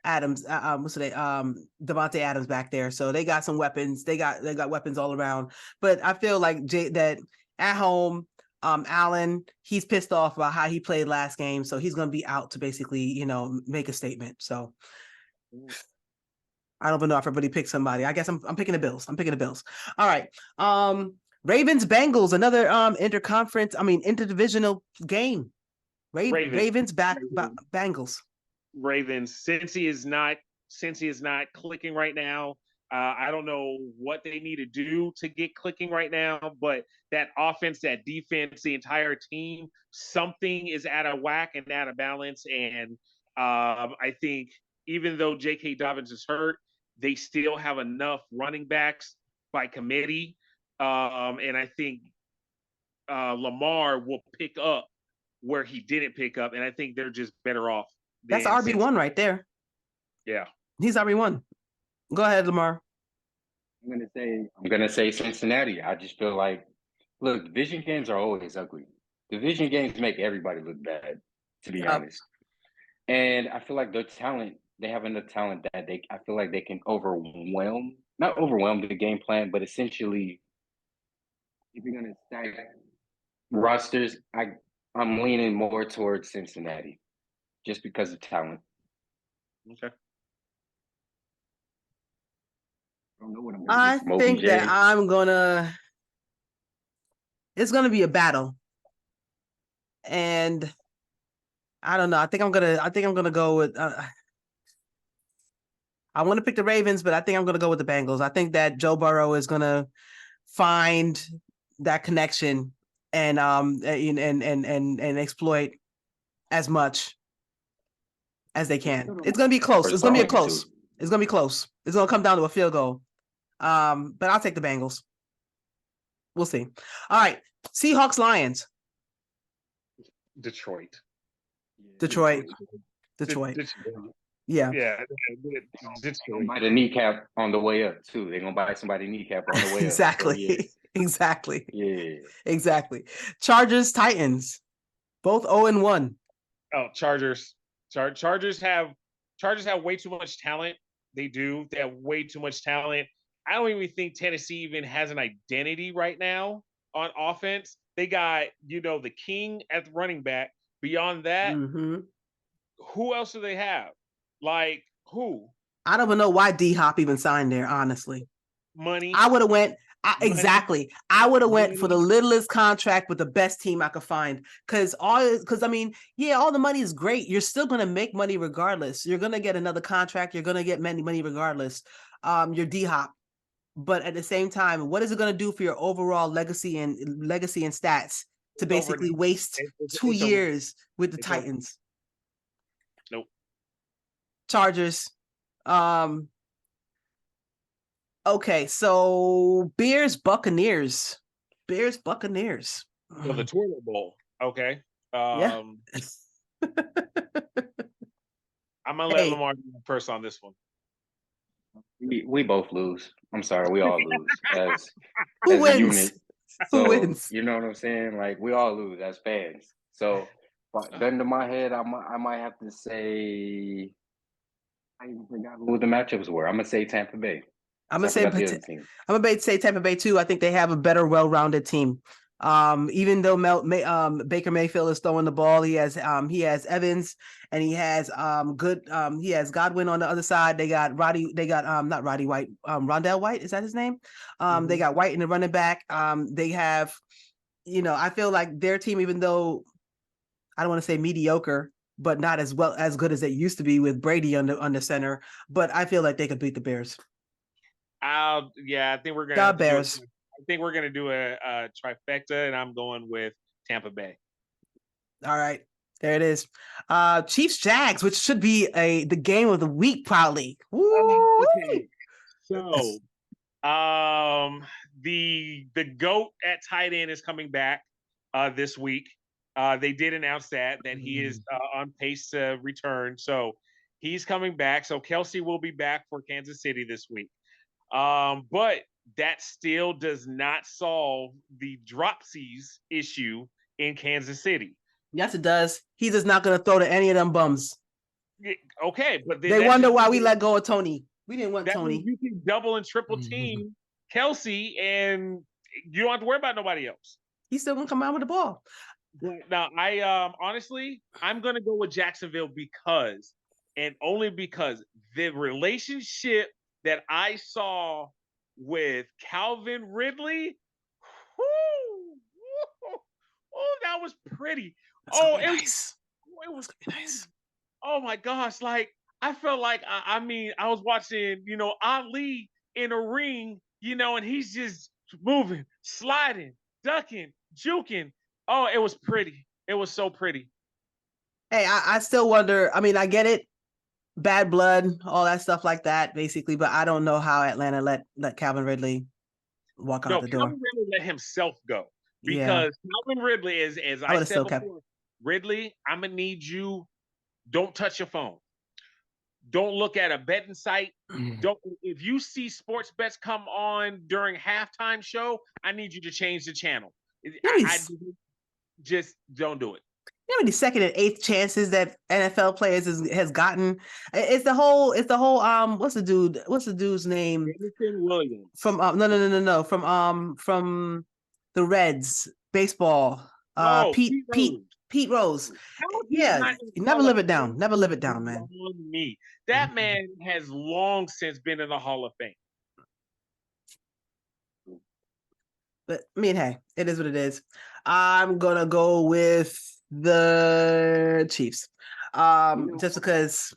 Adams. Devontae Adams back there. So they got some weapons. They got weapons all around. But I feel like that at home, Allen, he's pissed off about how he played last game, so he's going to be out to basically make a statement. So. I don't even know if everybody picked somebody. I guess I'm picking the Bills. All right. Ravens, Bengals, another interdivisional game. Ravens back Bengals.
Ravens, since he is not clicking right now. I don't know what they need to do to get clicking right now, but that offense, that defense, the entire team, something is out of whack and out of balance. And I think even though J.K. Dobbins is hurt, they still have enough running backs by committee. And I think Lamar will pick up where he didn't pick up. And I think they're just better off.
That's RB1 right there.
Yeah.
He's RB1. Go ahead, Lamar.
I'm gonna say Cincinnati. I just feel like, look, division games are always ugly. Division games make everybody look bad, to be honest. And I feel like their talent, they have enough talent that I feel like they can not overwhelm the game plan, but essentially, if you're gonna stack rosters, I'm leaning more towards Cincinnati, just because of talent.
Okay.
don't know what I'm gonna
I
get from
think
OBJ.
that it's gonna be a battle. And I don't know. I think I'm gonna go with I want to pick the Ravens, but I think I'm gonna go with the Bengals. I think that Joe Burrow is gonna find that connection and exploit as much as they can. It's gonna be close. It's gonna be close. It's gonna be close. It's gonna come down to a field goal. But I'll take the Bengals. We'll see. All right. Seahawks, Lions.
Detroit.
Yeah.
Yeah.
Detroit. Bite a kneecap on the way up too. They're gonna bite somebody's kneecap on the way
exactly.
up. So, yeah.
Exactly.
Yeah.
Exactly. Chargers, Titans. Both 0-1.
Oh, Chargers. Chargers have way too much talent. They do. They have way too much talent. I don't even think Tennessee even has an identity right now on offense. They got, the king at the running back. Beyond that, who else do they have? Like, who?
I don't even know why D-Hop even signed there, honestly.
Money.
I would have went. Exactly. I would have went for the littlest contract with the best team I could find. Because all the money is great. You're still going to make money regardless. You're going to get another contract. You're going to get money regardless. You're D-Hop. But at the same time, what is it going to do for your overall legacy and stats to basically waste 2 years with the Titans?
Nope.
Chargers. Okay, so Bears, Buccaneers.
So the toilet bowl. Okay.
Yeah.
I'm gonna let Lamar go first on this one.
We both lose. I'm sorry, we all lose as
wins?
A unit. So,
who wins?
You know what I'm saying? Like, we all lose as fans. So, gun to my head, I might have to say. I even forgot who the matchups were. I'm gonna say Tampa Bay.
I'm gonna say Tampa Bay too. I think they have a better, well-rounded team. Even though Baker Mayfield is throwing the ball, he has Evans and he has he has Godwin on the other side. They got not Roddy White, Rondell White, is that his name? They got White in the running back. They have, I feel like their team, even though I don't want to say mediocre, but not as good as it used to be with Brady on the center, but I feel like they could beat the Bears.
I think we're gonna
Bears.
I think we're gonna do a trifecta, and I'm going with Tampa Bay.
All right, there it is. Chiefs Jags, which should be the game of the week, probably.
Okay. So, the GOAT at tight end is coming back this week. They did announce that he is on pace to return. So he's coming back. So Kelsey will be back for Kansas City this week. But that still does not solve the dropsies issue in Kansas City.
Yes, it does. He's just not going to throw to any of them bums.
Okay, but
they wonder why we let go of Tony. We didn't want Tony.
You can double and triple team Kelsey, and you don't have to worry about nobody else.
He's still going to come out with the ball.
But now, I honestly, I'm going to go with Jacksonville only because the relationship that I saw with Calvin Ridley, that was pretty.
Nice.
It was nice. Oh my gosh! Like, I felt like I was watching, Ali in a ring, and he's just moving, sliding, ducking, juking. Oh, it was pretty. It was so pretty.
Hey, I still wonder. I mean, I get it. Bad blood, all that stuff like that, basically. But I don't know how Atlanta let Calvin Ridley walk out the door.
Calvin Ridley let himself go because Calvin Ridley is, as I said before, Ridley, I'm going to need you. Don't touch your phone. Don't look at a betting site. If you see sports bets come on during halftime show, I need you to change the channel. Just don't do it.
You know how many second and eighth chances that NFL players has gotten? It's the whole what's the dude's name?
Williams.
From no. From the Reds baseball. Pete Rose. Yeah, never live it down. Never live it down, man.
That man has long since been in the Hall of Fame.
But I mean, hey, it is what it is. I'm gonna go with the Chiefs. Just because.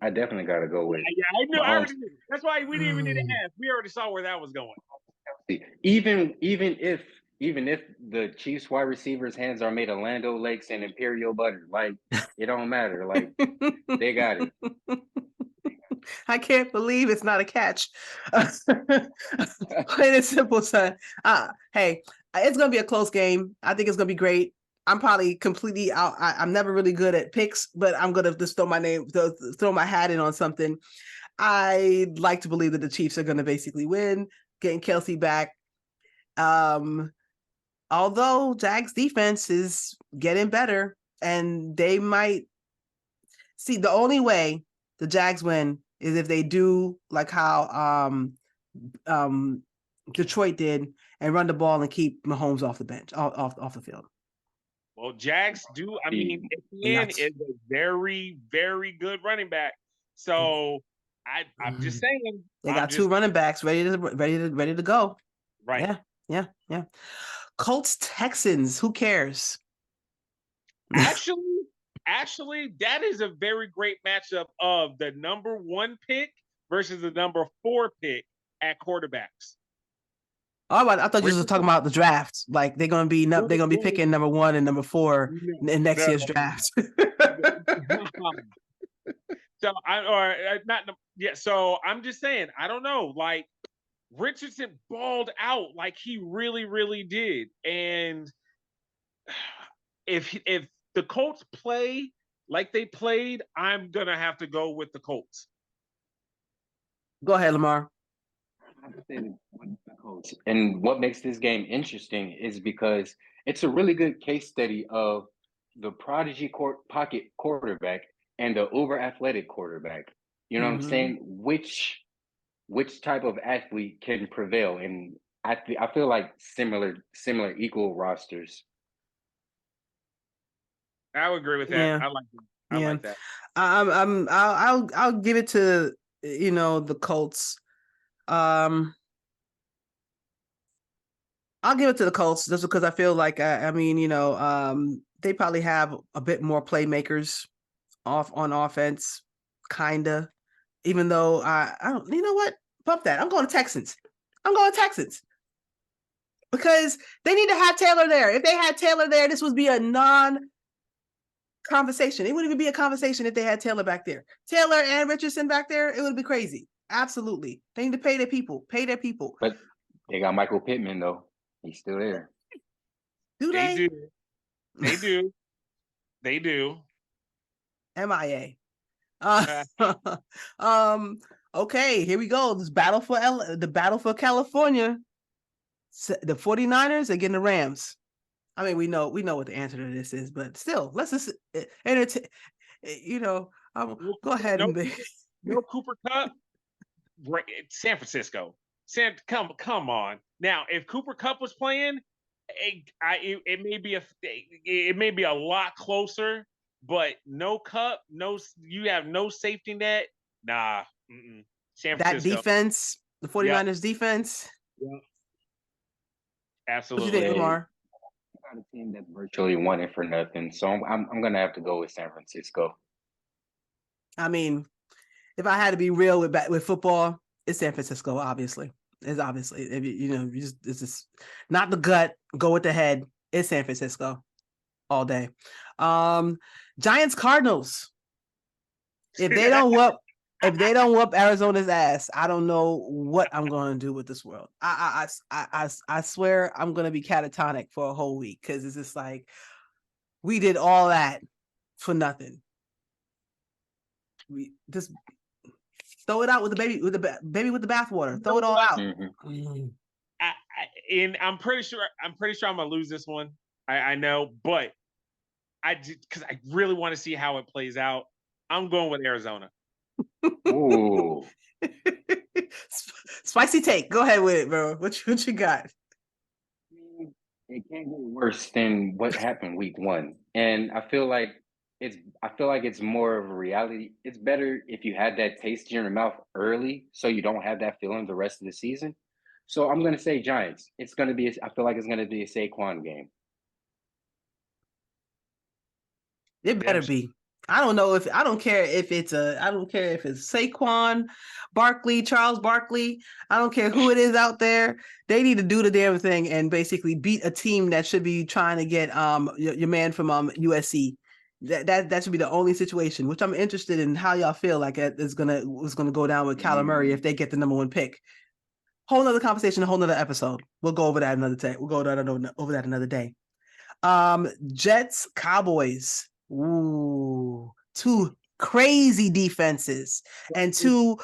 I definitely gotta go with
Yeah, I knew. I
Mahomes.
already knew. That's why we didn't even need to ask. We already saw where that was going.
Even if the Chiefs wide receivers' hands are made of Land O'Lakes and Imperial butter, like it don't matter. Like they got it.
I can't believe it's not a catch. Plain and simple, son. Hey, it's gonna be a close game. I think it's gonna be great. I'm probably completely out. I'm never really good at picks, but I'm gonna just throw my hat in on something. I'd like to believe that the Chiefs are gonna basically win, getting Kelsey back. Although Jags defense is getting better, and they might see the only way the Jags win is if they do like how Detroit did and run the ball and keep Mahomes off the bench, off the field.
Well, Jags do. I mean, Etienne is a very, very good running back. So I'm just saying
they got two running backs ready to go.
Right.
Yeah. Colts Texans. Who cares?
Actually, that is a very great matchup of the number 1 pick versus the number 4 pick at quarterbacks.
Oh, I thought you were talking about the draft. Like they're gonna be picking number 1 and number 4 in next year's draft.
So I'm just saying, I don't know. Like Richardson balled out like he really, really did. And if the Colts play like they played, I'm gonna have to go with the Colts.
Go ahead, Lamar.
And what makes this game interesting is because it's a really good case study of the prodigy pocket quarterback and the uber athletic quarterback. You know what I'm saying? Which type of athlete can prevail? And I feel like similar equal rosters.
I would agree with that.
Yeah.
I like that.
I'll give it to the Colts. I'll give it to the Colts just because I feel like they probably have a bit more playmakers on offense, kinda. Even though I don't, you know what? Bump that. I'm going Texans because they need to have Taylor there. If they had Taylor there, this would be a non-conversation. It wouldn't even be a conversation if they had Taylor back there. Taylor and Richardson back there, it would be crazy. Absolutely. They need to pay their people.
But they got Michael Pittman, though. He's still there.
Do they?
They do.
MIA. Okay, here we go. This battle for California. The 49ers are getting the Rams. I mean, we know what the answer to this is, but still, let's just entertain. Go ahead and
no Cooper Kupp. San Francisco. Come on. Now, if Cooper Kupp was playing, it may be a lot closer. But no Kupp, you have no safety net. Nah. San Francisco.
That defense, the 49ers defense.
Yeah. Absolutely.
What you think, Lamar?
Got a team that's virtually won it for nothing, so I'm gonna have to go with San Francisco.
I mean, if I had to be real with football, it's San Francisco. Obviously, it's just not the gut. Go with the head. It's San Francisco all day. Giants Cardinals. If they don't whoop Arizona's ass, I don't know what I'm going to do with this world. I swear I'm going to be catatonic for a whole week because it's just like we did all that for nothing. We just throw it out with the baby with the bathwater. Throw it all out.
And I'm pretty sure I'm gonna lose this one. I know, but because I really want to see how it plays out. I'm going with Arizona.
Ooh.
Spicy take. Go ahead with it, bro. What you got?
It can't get worse than what happened week 1. And I feel like it's more of a reality. It's better if you had that taste in your mouth early so you don't have that feeling the rest of the season. So I'm gonna say Giants. It's gonna be. I feel like it's gonna be a Saquon game.
It better be. I don't care if it's Saquon, Barkley, Charles Barkley. I don't care who it is out there. They need to do the damn thing and basically beat a team that should be trying to get your man from USC. That should be the only situation. Which I'm interested in how y'all feel like it's gonna go down with Kyler Murray if they get the number 1 pick. Whole nother conversation, a whole nother episode. We'll go over that another day. Over that another day. Jets, Cowboys. Ooh, 2 crazy defenses and 2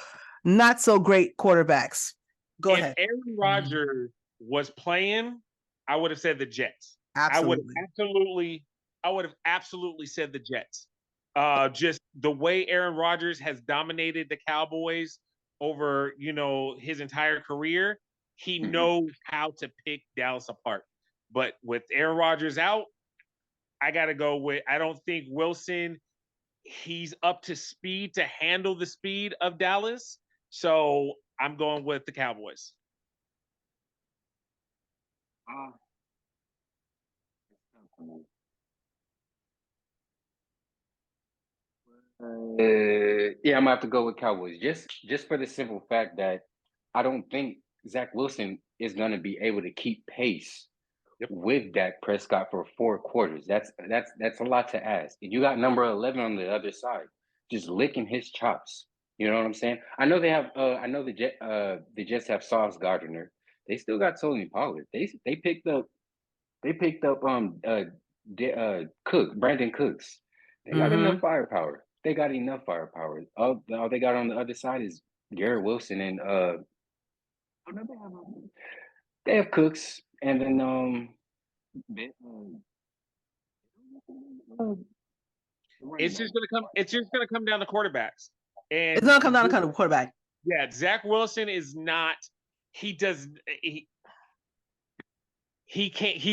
not so great quarterbacks. Go ahead.
If Aaron Rodgers was playing, I would have said the Jets.
Absolutely.
I would have absolutely said the Jets. Just the way Aaron Rodgers has dominated the Cowboys over, his entire career, he knows how to pick Dallas apart. But with Aaron Rodgers out, I got to go with, I don't think Wilson, he's up to speed to handle the speed of Dallas. So I'm going with the Cowboys.
Yeah, I'm gonna have to go with Cowboys. Just for the simple fact that I don't think Zach Wilson is gonna be able to keep pace with Dak Prescott for 4 quarters. That's a lot to ask. And you got number 11 on the other side, just licking his chops. You know what I'm saying? I know they have. I know the Jets have Sauce Gardner. They still got Tony Pollard. They picked up. Brandon Cooks. They got enough firepower. They got enough firepower. All they got on the other side is Garrett Wilson and they have Cooks and then
it's just gonna come down to quarterbacks. And
it's gonna come down to kind of quarterback.
Yeah, Zach Wilson is not. He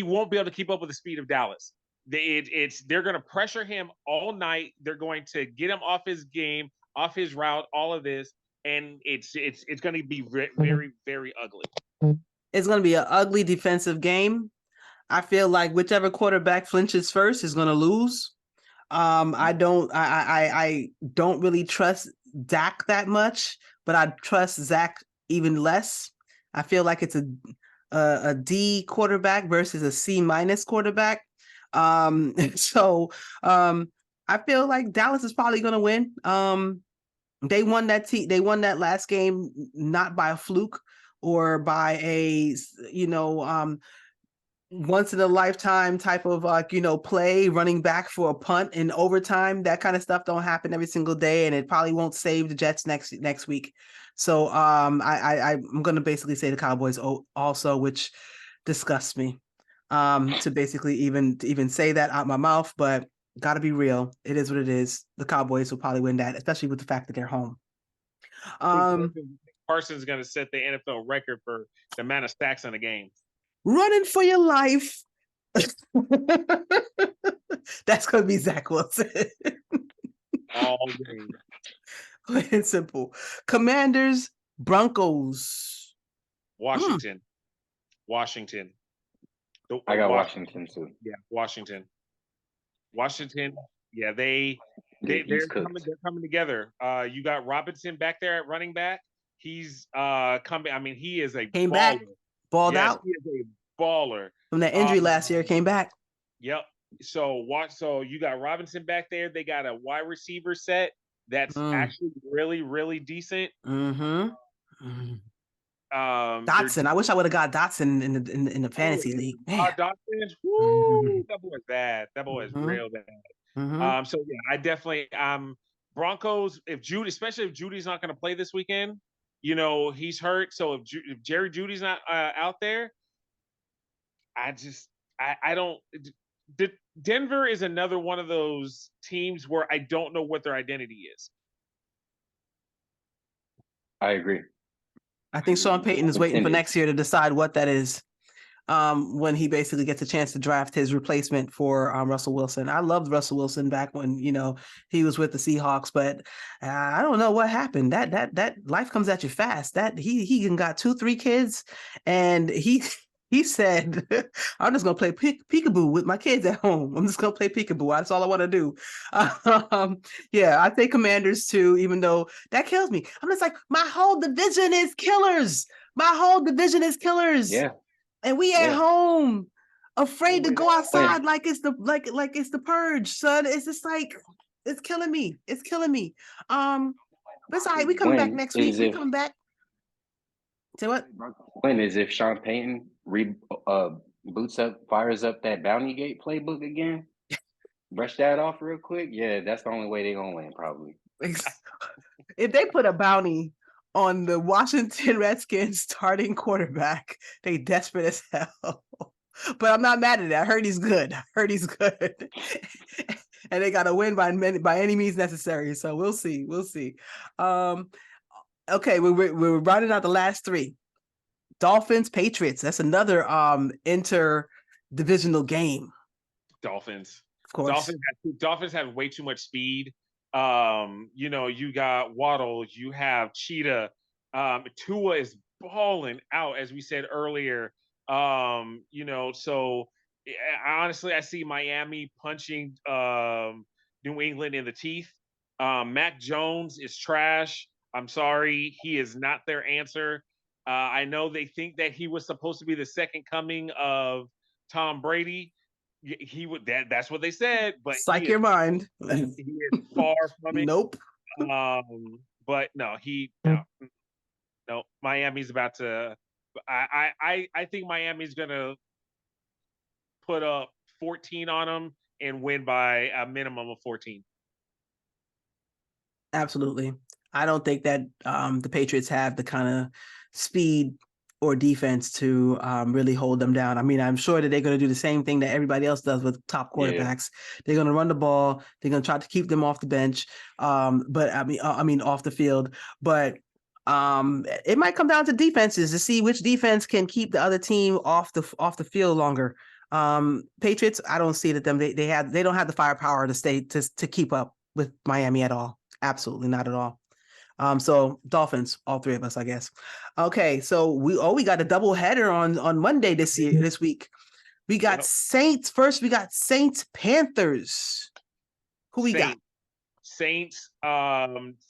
won't be able to keep up with the speed of Dallas. They're going to pressure him all night. They're going to get him off his game, off his route, all of this, and it's going to be very, very ugly.
It's going to be an ugly defensive game. I feel like whichever quarterback flinches first is going to lose. I don't really trust Dak that much, but I trust Zach even less. I feel like it's a D quarterback versus a C- quarterback. So I feel like Dallas is probably going to win. They won that last game not by a fluke or by a once in a lifetime type of play, running back for a punt in overtime. That kind of stuff don't happen every single day, and it probably won't save the Jets next week. So I'm going to basically say the Cowboys also, which disgusts me to basically even say that out my mouth, but got to be real. It is what it is. The Cowboys will probably win that, especially with the fact that they're home.
Carson's going to set the NFL record for the amount of sacks in a game.
Running for your life. That's going to be Zach Wilson.
All game.
Plain and simple. Commanders, Broncos.
Washington.
I got Washington too.
Yeah, Washington. Yeah, they're coming together. You got Robinson back there at running back. He's coming. I mean, he is a
came
baller.
Back, balled out.
He is a baller
From that injury last year, came back.
Yep. So you got Robinson back there. They got a wide receiver set that's actually really, really decent.
Dotson. I wish I would have got Dotson in the fantasy league.
Dotson, woo, that boy's bad. That boy is real bad. So yeah, I definitely Broncos. Especially if Judy's not going to play this weekend, he's hurt. So if Jerry Judy's not out there, I don't. Denver is another one of those teams where I don't know what their identity is.
I agree.
I think Sean Payton is waiting for next year to decide what that is. when he basically gets a chance to draft his replacement for Russell Wilson. I loved Russell Wilson back when, you know, he was with the Seahawks, but I don't know what happened. That life comes at you fast. That he even got 2-3 kids, and he said, I'm just going to play peekaboo with my kids at home. I'm just going to play peekaboo. That's all I want to do. Yeah, I say Commanders too, even though that kills me. I'm just like, my whole division is killers. My whole division is killers.
Yeah.
And we at home, afraid to go outside
Wait.
like it's the purge, son. It's just like, it's killing me. It's killing me. But it's all right. We coming back next week. We coming back. Say what?
When is if Sean Payton fires up that Bounty Gate playbook again? Brush that off real quick. Yeah, that's the only way they're gonna win, probably.
If they put a bounty on the Washington Redskins starting quarterback, they desperate as hell. But I'm not mad at it. I heard he's good. And they got to win by any means necessary. So we'll see. Okay, we're rounding out the last three. Dolphins, Patriots. That's another inter-divisional game.
Dolphins.
Of course.
Dolphins have way too much speed. You know, you got Waddle, you have Cheetah. Tua is balling out, as we said earlier. You know, so honestly, I see Miami punching New England in the teeth. Mac Jones is trash. I'm sorry, he is not their answer. I know they think that he was supposed to be the second coming of Tom Brady. He would that's what they said, but
psych your mind.
He is far from it.
Nope.
But no, no. Miami's about to. I think Miami's gonna put up 14 on them and win by a minimum of 14.
Absolutely. I don't think that the Patriots have the kind of speed or defense to really hold them down. I mean, I'm sure that they're going to do the same thing that everybody else does with top quarterbacks. Yeah. They're going to run the ball. They're going to try to keep them off the bench. But I mean, off the field. But it might come down to defenses to see which defense can keep the other team off the field longer. Patriots, I don't see that them. They don't have the firepower to keep up with Miami at all. Absolutely not at all. So Dolphins, all three of us, I guess. Okay, so we got a double header on Monday this week. We got Saints first. We got Saints Panthers. Who we got?
Saints.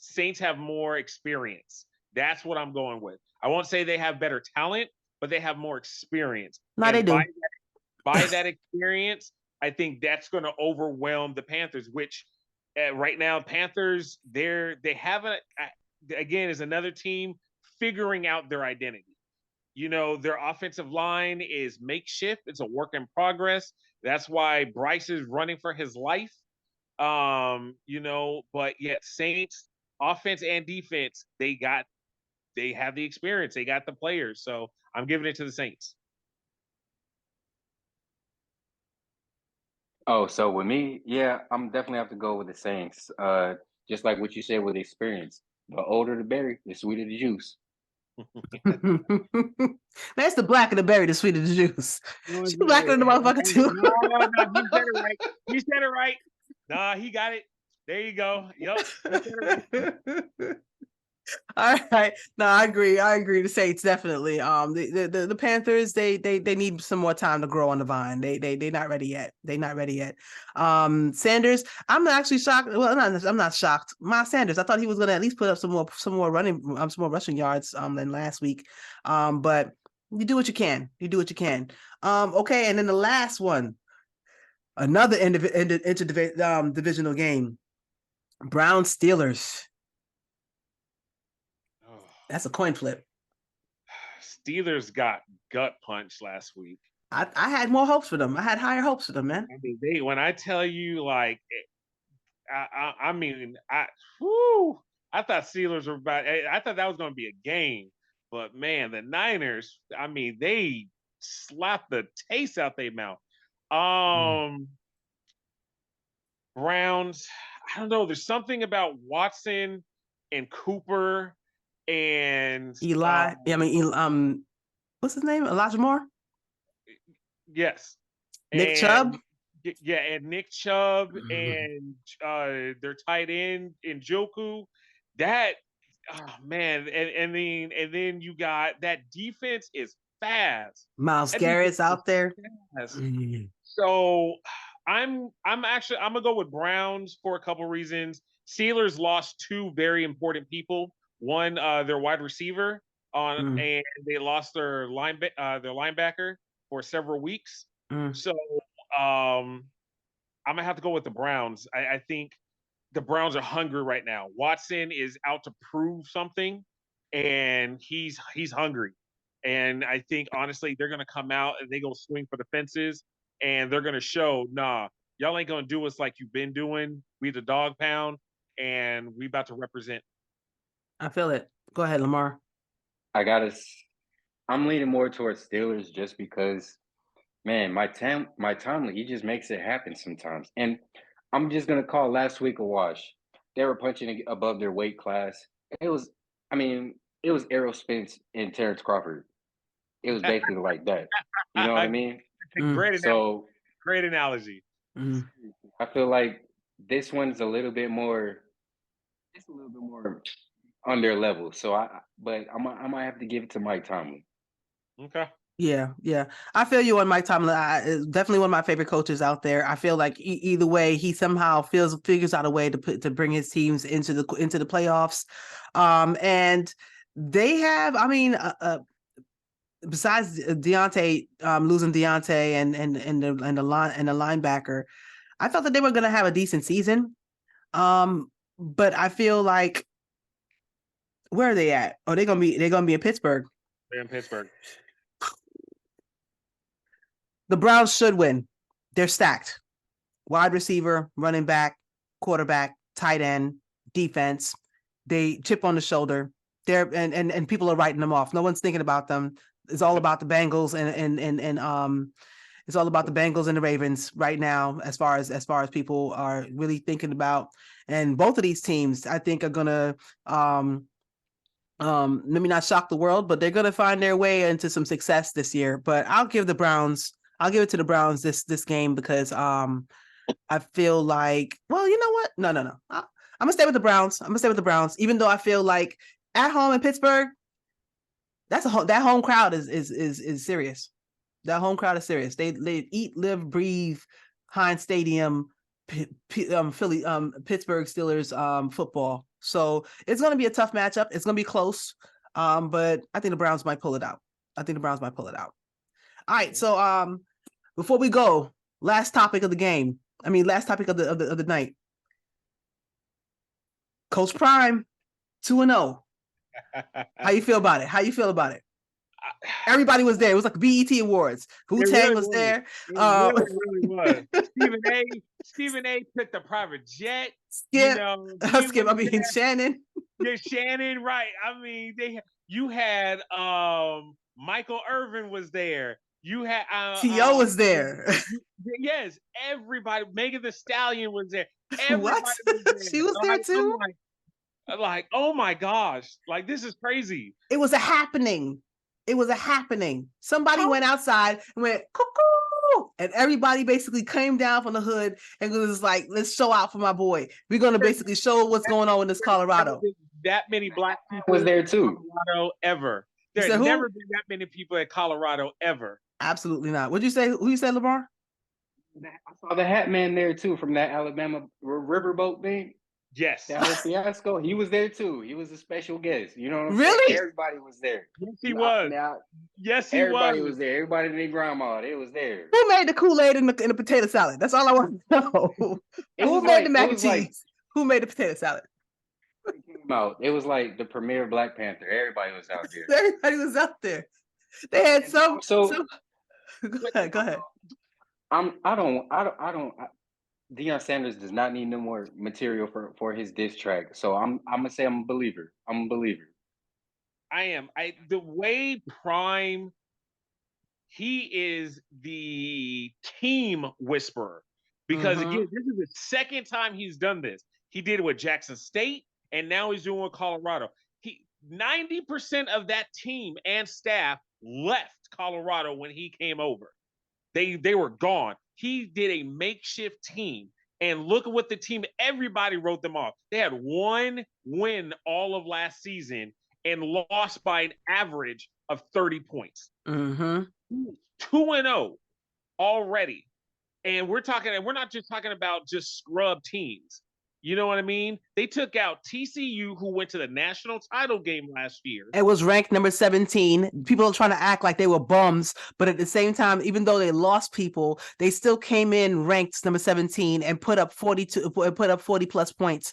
Saints have more experience. That's what I'm going with. I won't say they have better talent, but they have more experience.
No, they do.
By that experience, I think that's going to overwhelm the Panthers, which right now, Panthers, they haven't, again, is another team figuring out their identity. You know, their offensive line is makeshift. It's a work in progress. That's why Bryce is running for his life. You know, but yet Saints, offense and defense, they have the experience. They got the players. So I'm giving it to the Saints.
Oh, so with me, yeah, I'm definitely have to go with the Saints. Just like what you said with experience. The older the berry, the sweeter the juice.
That's the blacker the berry, the sweeter the juice. She's blacker than the motherfucker too.
No, you said it right. You said it right. Nah, he got it. There you go. Yep.
All right. No, I agree. The Saints definitely. The Panthers, they need some more time to grow on the vine. They're not ready yet. Sanders, I'm actually shocked. Well, I'm not shocked. Miles Sanders, I thought he was going to at least put up some more rushing yards than last week. But you do what you can. Okay, and then the last one, another divisional game. Browns Steelers. That's a coin flip.
Steelers got gut punched last week.
I had more hopes for them. I had higher hopes for them, man.
I mean, when I tell you, like, I thought Steelers were about. I thought that was going to be a game, but man, the Niners. I mean, they slapped the taste out their mouth. Browns. I don't know. There's something about Watson and Cooper. And
what's his name? Elijah Moore.
Yes.
Nick
And,
Chubb?
Yeah, and Nick Chubb and their tight end Njoku. That man, and then you got that defense is fast.
Miles
That defense
Garrett's
is
out there.
fast. So I'm gonna go with Browns for a couple reasons. Steelers lost two very important people. One, their wide receiver and they lost their linebacker for several weeks. So I'm gonna have to go with the Browns. I think the Browns are hungry right now. Watson is out to prove something, and he's hungry. And I think honestly, they're gonna come out and they go swing for the fences, and they're gonna show, nah, y'all ain't gonna do us like you've been doing. We the dog pound, and we about to represent.
I feel it. Go ahead, Lamar.
I'm leaning more towards Steelers just because, man, my Tomlin, he just makes it happen sometimes. And I'm just gonna call last week a wash. They were punching above their weight class. It was, I mean, it was Errol Spence and Terrence Crawford. It was basically like that. You know what I mean?
Great analogy.
So
Great analogy.
I feel like this one's a little bit more. It's a little bit more on their level. So I might have to give it to Mike Tomlin.
Okay.
Yeah. I feel you on Mike Tomlin. Definitely one of my favorite coaches out there. I feel like either way, he somehow figures out a way to bring his teams into the playoffs. And they have, I mean, besides Deontay, losing Deontay and the linebacker, I thought that they were going to have a decent season. But I feel like, where are they at? Oh, they're gonna be in Pittsburgh.
They're in Pittsburgh.
The Browns should win. They're stacked. Wide receiver, running back, quarterback, tight end, defense. They chip on the shoulder. They're and people are writing them off. No one's thinking about them. It's all about the Bengals and it's all about the Bengals and the Ravens right now, as far as people are really thinking about. And both of these teams, I think, are gonna maybe not shock the world, but they're gonna find their way into some success this year. But I'll give it to the Browns this game because I feel like, well, you know what? No. I'm gonna stay with the Browns. Even though I feel like at home in Pittsburgh, that home crowd is serious. That home crowd is serious. They eat, live, breathe Heinz Stadium, Philly, Pittsburgh Steelers football. So it's going to be a tough matchup. It's going to be close, but I think the Browns might pull it out. All right. So before we go, last topic of the night. Coach Prime, 2-0. How you feel about it? Everybody was there. It was like BET Awards. Wu-Tang was there.
It really was. Stephen A. took the private jet.
Skip. Shannon.
Yeah, Shannon, right. I mean, you had Michael Irvin was there. You had
T.O. was there.
Yes, everybody. Megan Thee Stallion was there.
What?
Was there.
She was there too?
Like, oh my gosh. Like, this is crazy.
It was a happening. Somebody went outside and went, cuckoo, and everybody basically came down from the hood and was like, let's show out for my boy. We're going to basically show what's going on in this Colorado.
That many black people
was there too.
Colorado ever. There's never been that many people at Colorado ever.
Absolutely not. What'd you say? Who you said, Lamar?
I saw the Hat Man there too from that Alabama riverboat thing.
Yes.
That whole fiasco. He was there too. He was a special guest. You know what I'm
really?
saying? Everybody was there.
Yes, he was. Yes, he
everybody was there. Everybody and their grandma. They was there.
Who made the Kool-Aid in the potato salad? That's all I want to know. Who made the mac and cheese? Who made the potato salad?
It came out. It was like the premiere Black Panther. Everybody was out there.
Everybody was out there. They had some. Go ahead.
Deion Sanders does not need no more material for his diss track. So I'm gonna say I'm a believer.
I am. The way Prime, he is the team whisperer. Because again, this is the second time he's done this. He did it with Jackson State, and now he's doing it with Colorado. 90% of that team and staff left Colorado when he came over. They were gone. He did a makeshift team. And look at what the team, everybody wrote them off. They had one win all of last season and lost by an average of 30 points. 2-0 already. And we're not just talking about just scrub teams. You know what I mean? They took out TCU, who went to the national title game last year.
It was ranked number 17. People are trying to act like they were bums, but at the same time, even though they lost people, they still came in ranked number 17 and put up 40 plus points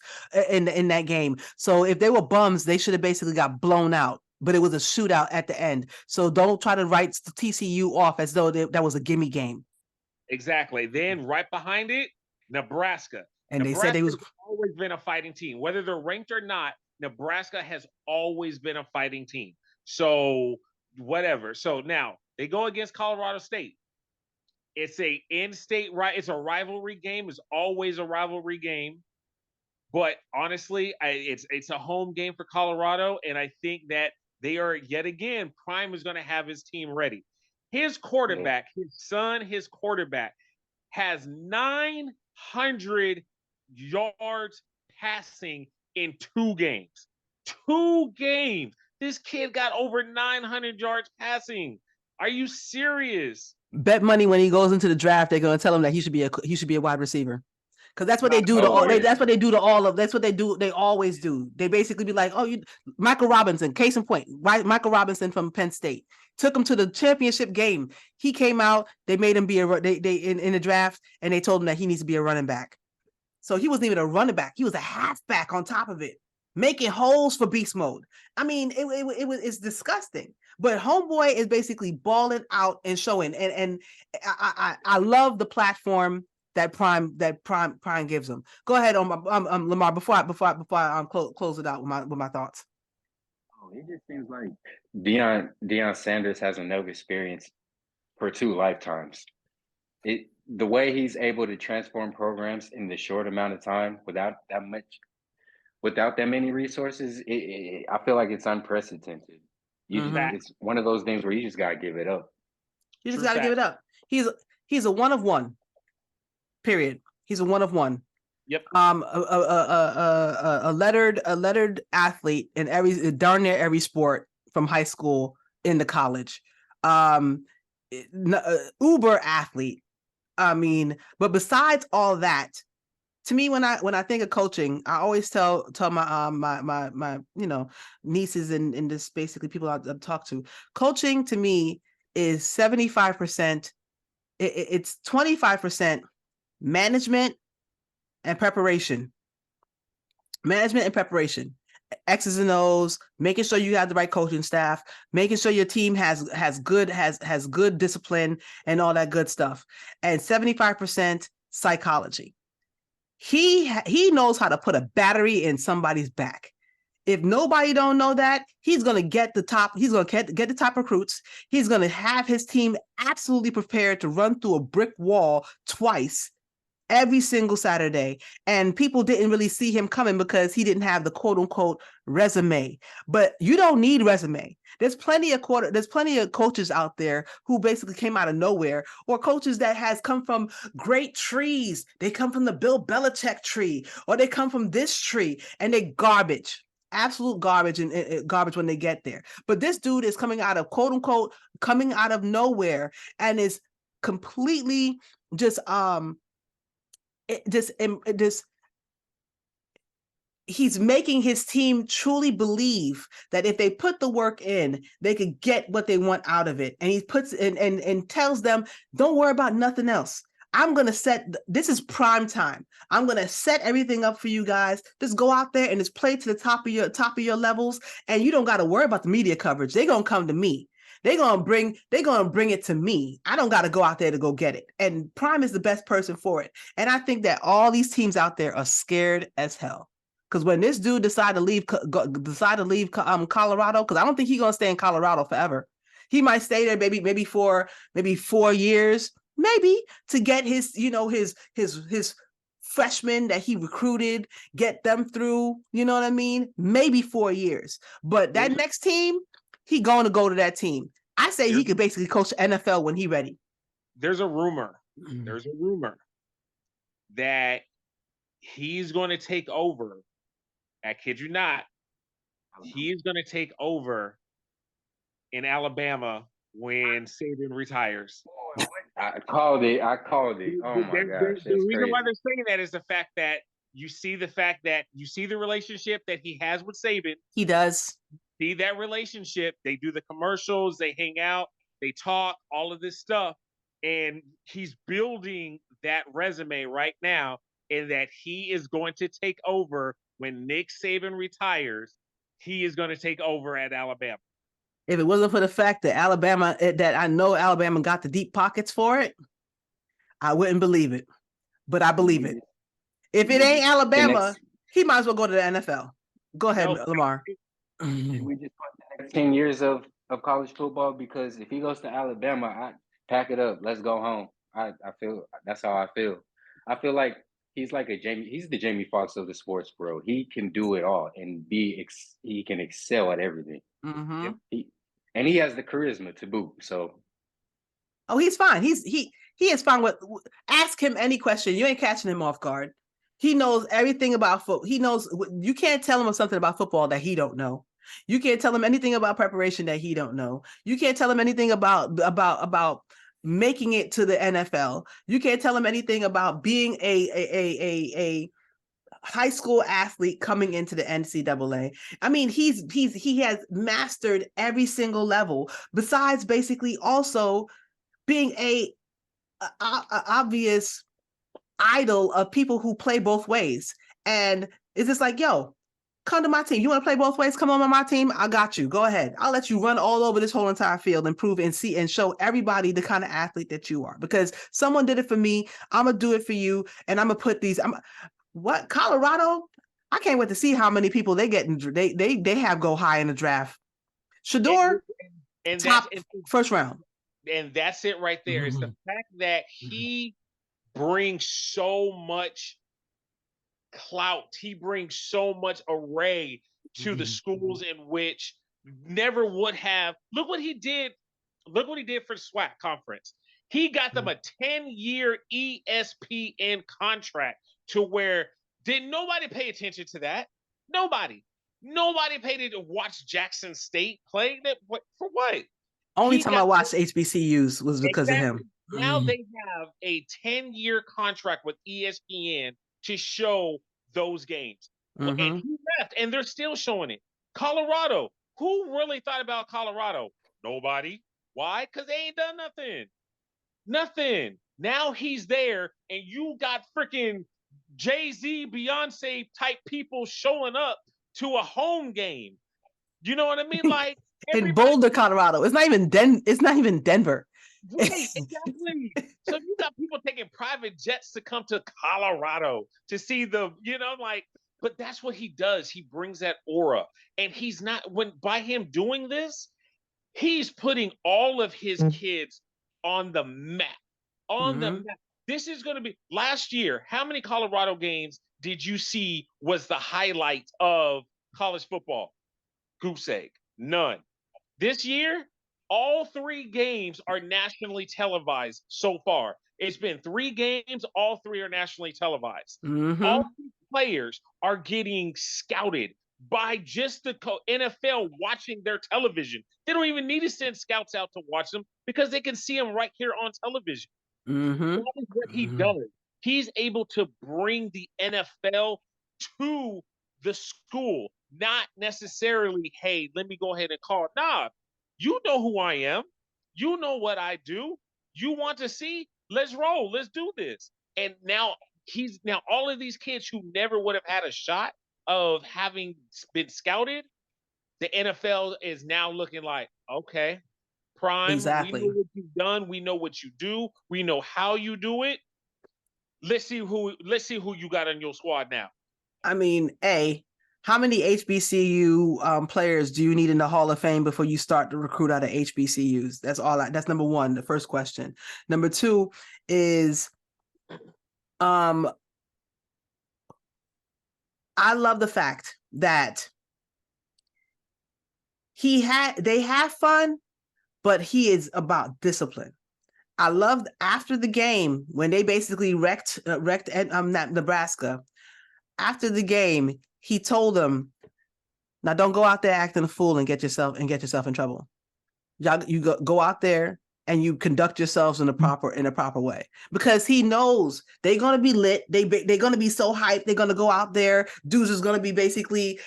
in that game. So if they were bums, they should have basically got blown out. But it was a shootout at the end. So don't try to write TCU off as though that was a gimme game.
Exactly. Then right behind it, Nebraska.
And
Nebraska
they said
has always been a fighting team. Whether they're ranked or not, Nebraska has always been a fighting team. So whatever. So now they go against Colorado State. It's a in-state, right? It's a rivalry game. It's always a rivalry game. But honestly, it's a home game for Colorado, and I think that they are yet again. Prime is going to have his team ready. His quarterback, his quarterback, has 900 yards passing in 2 games. 2 games. This kid got over 900 yards passing. Are you serious?
Bet money when he goes into the draft, they're going to tell him that he should be a wide receiver. Because that's what they do that's what they do to all of. That's what they do. They always do. They basically be like, "Oh, Michael Robinson, case in point, right? Michael Robinson from Penn State took him to the championship game. He came out. They made him be in the draft, and they told him that he needs to be a running back. So he wasn't even a running back. He was a halfback on top of it, making holes for beast mode. I mean, it's disgusting. But homeboy is basically balling out and showing. And I love the platform that Prime gives them. Go ahead, Lamar. Before I close it out with my thoughts.
Oh, it just seems like Deion Sanders has enough experience for 2 lifetimes. The way he's able to transform programs in the short amount of time without that many resources, I feel like it's unprecedented. It's one of those things where you just gotta give it up.
You just gotta give it up. He's a one of one. Period. He's a one of one.
Yep.
A lettered athlete in darn near every sport from high school into college. Uber athlete. I mean, but besides all that, to me, when I think of coaching, I always tell my nieces and just basically people I talk to, coaching to me is 75%. It's 25% management and preparation. X's and O's, making sure you have the right coaching staff, making sure your team has good discipline and all that good stuff, and 75% psychology. He knows how to put a battery in somebody's back. If nobody don't know that, he's gonna get the top. He's gonna get the top recruits. He's gonna have his team absolutely prepared to run through a brick wall twice every single Saturday. And people didn't really see him coming because he didn't have the quote unquote resume. But you don't need resume. There's plenty of coaches out there who basically came out of nowhere, or coaches that has come from great trees. They come from the Bill Belichick tree, or they come from this tree, and they garbage. Absolute garbage and garbage when they get there. But this dude is coming out of quote unquote coming out of nowhere and is completely he's making his team truly believe that if they put the work in, they could get what they want out of it. And he puts and tells them, don't worry about nothing else. I'm going to this is prime time. I'm going to set everything up for you guys. Just go out there and just play to the top of your levels. And you don't got to worry about the media coverage. They're going to come to me. They're going to bring it to me. I don't got to go out there to go get it. And Prime is the best person for it. And I think that all these teams out there are scared as hell. Because when this dude decide to leave Colorado, because I don't think he's going to stay in Colorado forever. He might stay there maybe 4 years. Maybe to get his freshmen that he recruited, get them through, you know what I mean? Maybe 4 years. But that next team, he going to go to that team. I say he could basically coach NFL when he ready.
there's a rumor that he's going to take over. I kid you not. He's going to take over in Alabama when Saban retires.
I called it. Oh my gosh,
The
that's
reason
crazy.
why they're saying that is the fact that you see the relationship that he has with Saban.
He does.
See that relationship. They do the commercials, they hang out, they talk, all of this stuff. And he's building that resume right now, and that he is going to take over when Nick Saban retires. He is going to take over at Alabama.
If it wasn't for the fact that I know Alabama got the deep pockets for it, I wouldn't believe it. But I believe it. If it ain't Alabama, he might as well go to the NFL. Go ahead, Lamar.
Can we just put the next 10 years of college football? Because if he goes to Alabama, I pack it up. Let's go home. I feel that's how I feel. I feel like he's the Jamie Foxx of the sports world. He can do it all and he can excel at everything.
Mm-hmm.
He has the charisma to boot. So,
he's fine. He is fine with. Ask him any question. You ain't catching him off guard. He knows everything about football. He knows. You can't tell him something about football that he don't know. You can't tell him anything about preparation that he don't know. You can't tell him anything about making it to the NFL. You can't tell him anything about being a high school athlete coming into the NCAA. I mean, he has mastered every single level, besides basically also being a obvious idol of people who play both ways. And it's just like, yo, come to my team. You want to play both ways? Come on my team. I got you. Go ahead. I'll let you run all over this whole entire field and prove and see and show everybody the kind of athlete that you are. Because someone did it for me. I'm going to do it for you. And I'm going to put these. What? Colorado? I can't wait to see how many people they get. They have go high in the draft. Shador,
and
top first round.
And that's it right there. It's the fact that he brings so much clout. He brings so much array to the schools in which never would have. Look what he did. Look what he did for the SWAC conference. He got them a 10-year ESPN contract to where did nobody pay attention to that? Nobody paid to watch Jackson State play. That for what?
Only time I watched HBCUs was because of him.
Now they have a 10-year contract with ESPN to show those games. And he left, and they're still showing it. Colorado. Who really thought about Colorado? Nobody. Why? Because they ain't done nothing. Nothing. Now he's there, and you got freaking Jay-Z, Beyonce type people showing up to a home game. You know what I mean? Like
in Boulder, Colorado. It's not even Denver.
Right, exactly. So you got people taking private jets to come to Colorado to see but that's what he does. He brings that aura. And he's not by him doing this, he's putting all of his kids on the map. On the map. This is going to be last year. How many Colorado games did you see was the highlight of college football? Goose egg. None. This year, all 3 games are nationally televised so far. It's been 3 games. All 3 are nationally televised. All 3 players are getting scouted by just the NFL watching their television. They don't even need to send scouts out to watch them because they can see them right here on television. That is what he does. He's able to bring the NFL to the school, not necessarily, hey, let me go ahead and call. Nah, you know who I am. You know what I do. You want to see? Let's roll. Let's do this. And now all of these kids who never would have had a shot of having been scouted, the NFL is now looking like, okay, Prime,
exactly.
We know what you've done. We know what you do. We know how you do it. Let's see who you got on your squad now.
I mean, how many HBCU players do you need in the Hall of Fame before you start to recruit out of HBCUs? That's number one, the first question. Number 2 is, I love the fact that they have fun, but he is about discipline. I loved after the game when they basically wrecked Nebraska. After the game, he told them, "Now don't go out there acting a fool and get yourself in trouble. Y'all, you go out there and you conduct yourselves in a proper way, because he knows they're gonna be lit. They're gonna be so hyped. They're gonna go out there. Dudes is gonna be basically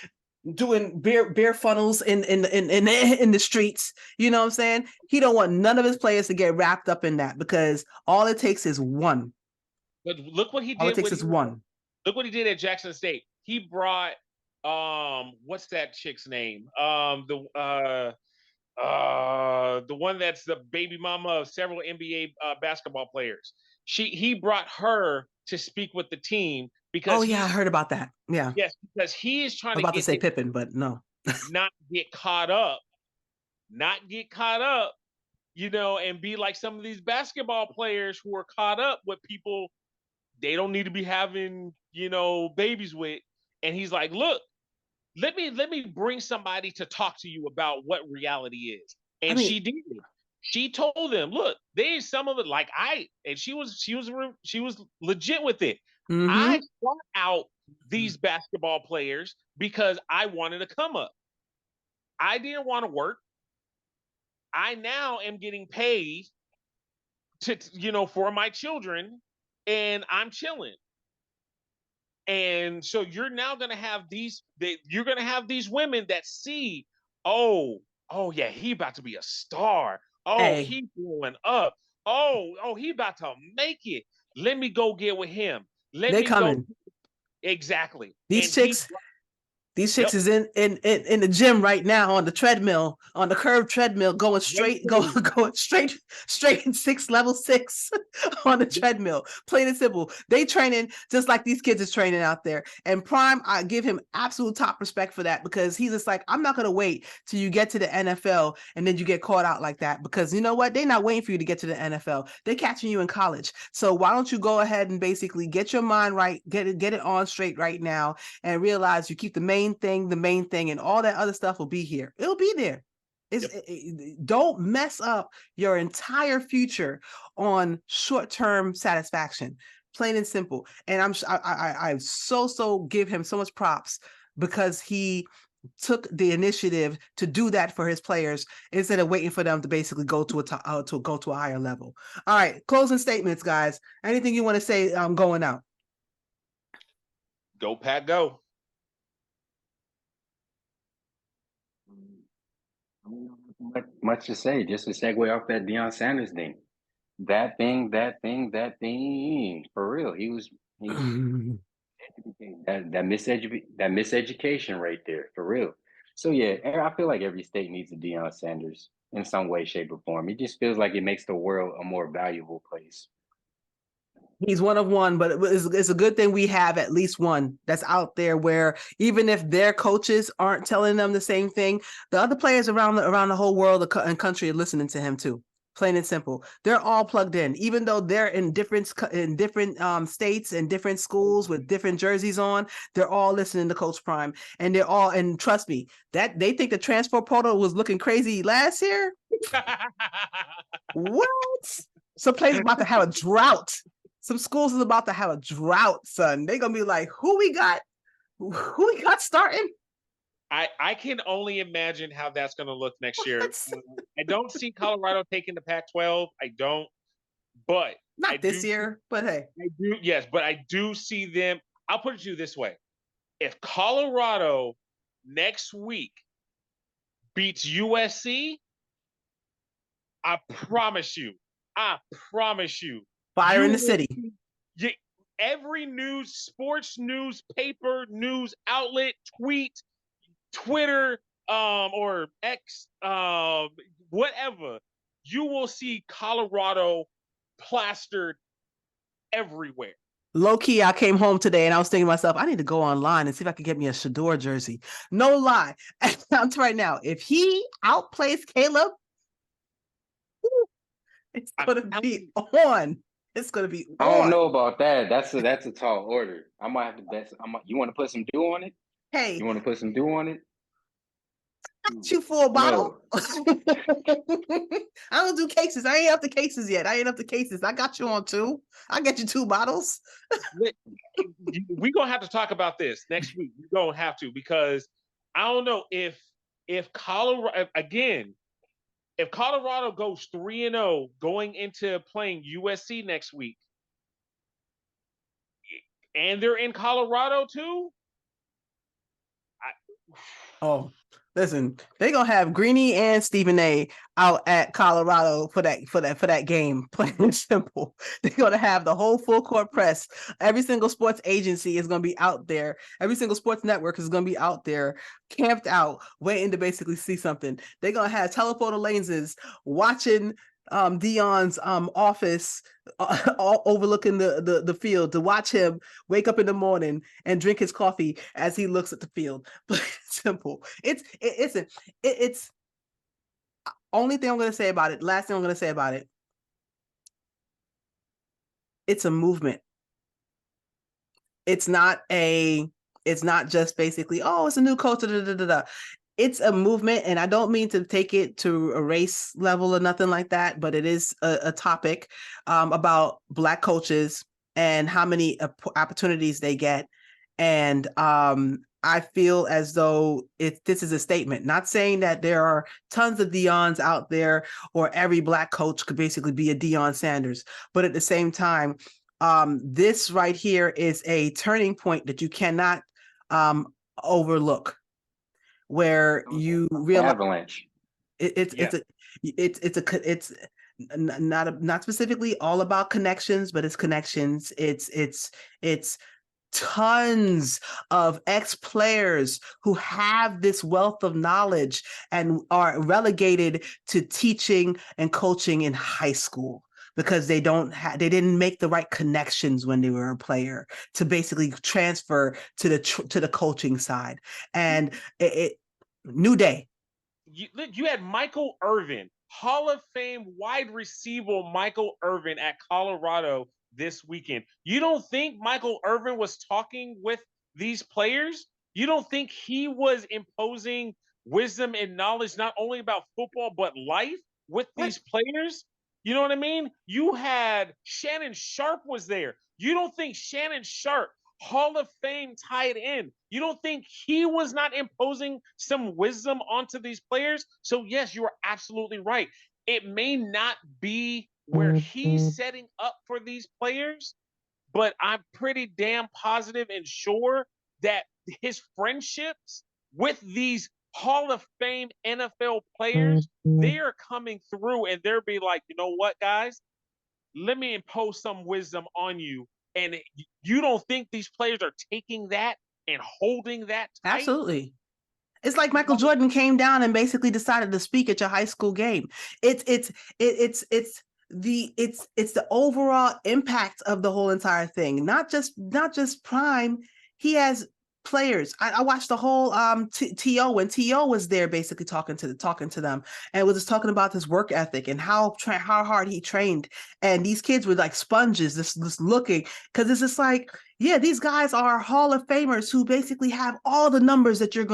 doing beer funnels in the streets. You know what I'm saying? He don't want none of his players to get wrapped up in that, because all it takes is one.
But look what he did.
All it takes is one.
Look what he did at Jackson State. He brought what's that chick's name? The one that's the baby mama of several NBA basketball players. He brought her to speak with the team because
I heard about that. Yeah.
Yes, because he is trying
to say Pippen, but no.
not get caught up, and be like some of these basketball players who are caught up with people they don't need to be having, babies with. And he's like, look, let me bring somebody to talk to you about what reality is. And she did. She told them, look, there's some of it and she was legit with it.
Mm-hmm.
I sought out these basketball players because I wanted to come up. I didn't want to work. I now am getting paid to, for my children, and I'm chilling. And so you're now going to have these women that see, oh yeah, he about to be a star. He going up. He about to make it. Let me go get with him.
They coming.
Exactly.
These chicks is in the gym right now on the treadmill, on the curved treadmill, going straight in level 6 on the treadmill. Plain and simple. They training just like these kids is training out there. And Prime, I give him absolute top respect for that, because he's just like, I'm not gonna wait till you get to the NFL and then you get caught out like that, because you know what? They're not waiting for you to get to the NFL. They're catching you in college. So why don't you go ahead and basically get your mind right, get it on straight right now, and realize you keep the main thing, and all that other stuff will be here. It'll be there. Don't mess up your entire future on short-term satisfaction. Plain and simple. And I so give him so much props, because he took the initiative to do that for his players instead of waiting for them to basically go to a higher level. All right, closing statements, guys. Anything you want to say going out?
Go Pack, go.
Much to say, just to segue off that Deion Sanders thing. That thing, for real. He was that miseducation right there, for real. So yeah, I feel like every state needs a Deion Sanders in some way, shape, or form. It just feels like it makes the world a more valuable place.
He's one of one, but it's a good thing we have at least one that's out there, where even if their coaches aren't telling them the same thing, the other players around the whole world and country are listening to him too. Plain and simple. They're all plugged in, even though they're in different states and different schools with different jerseys on. They're all listening to Coach Prime, and trust me, that they think the transfer portal was looking crazy last year. What? Some players about to have a drought. Some schools is about to have a drought, son. They're gonna be like, who we got starting?
I can only imagine how that's gonna look next year. I don't see Colorado taking the Pac-12. I don't, but
not this year. But hey,
I do. Yes, but I do see them. I'll put it to you this way: if Colorado next week beats USC, I promise you.
Fire in the city.
Every sports news, paper, news outlet, tweet, Twitter, or X, whatever, you will see Colorado plastered everywhere.
Low key, I came home today and I was thinking to myself, I need to go online and see if I can get me a Shador jersey. No lie. I'm right now, if he outplays Caleb, it's going to be on. It's going to be on.
I don't know about that. That's a tall order. I might have to bet. You want to put some dew on it?
Hey.
You want to put some dew on it?
You for a bottle? No. I don't do cases. I ain't up to cases yet. I got you on 2. I'll get you 2 bottles.
We're gonna have to talk about this next week. We're gonna have to, because I don't know if Colorado again, if Colorado goes 3-0 going into playing USC next week, and they're in Colorado too.
Listen, they're gonna have Greeny and Stephen A out at Colorado for that game. Plain and simple. They're gonna have the whole full court press. Every single sports agency is gonna be out there. Every single sports network is gonna be out there, camped out, waiting to basically see something. They're gonna have telephoto lenses watching Deion's office all overlooking the field to watch him wake up in the morning and drink his coffee as he looks at the field. Simple. It's only thing I'm going to say about it. Last thing I'm going to say about it. It's a movement. It's not just basically, oh, it's a new culture. It's a movement, and I don't mean to take it to a race level or nothing like that, but it is a topic about Black coaches and how many opportunities they get. And I feel as though this is a statement, not saying that there are tons of Deions out there or every Black coach could basically be a Deion Sanders, but at the same time, this right here is a turning point that you cannot overlook, where you realize
avalanche.
It's not specifically all about connections, but it's connections. It's tons of ex-players who have this wealth of knowledge and are relegated to teaching and coaching in high school because they didn't make the right connections when they were a player to basically transfer to the coaching side. And new day.
You had Michael Irvin, Hall of Fame wide receiver Michael Irvin at Colorado this weekend. You don't think Michael Irvin was talking with these players? You don't think he was imposing wisdom and knowledge not only about football but life with these players? You know what I mean? You had Shannon Sharp was there. You don't think Shannon Sharp, Hall of Fame tight end, you don't think he was not imposing some wisdom onto these players? So yes, you are absolutely right. It may not be where he's setting up for these players, but I'm pretty damn positive and sure that his friendships with these Hall of Fame NFL players, they are coming through, and they'll be like, you know what, guys? Let me impose some wisdom on you. And you don't think these players are taking that and holding that tight?
Absolutely. It's like Michael Jordan came down and basically decided to speak at your high school game. It's the overall impact of the whole entire thing. Not just Prime. He has players. I watched the whole T.O. when T.O. was there, basically talking to them, and was just talking about his work ethic and how hard he trained. And these kids were like sponges, just looking, because it's just like, yeah, these guys are Hall of Famers who basically have all the numbers that you're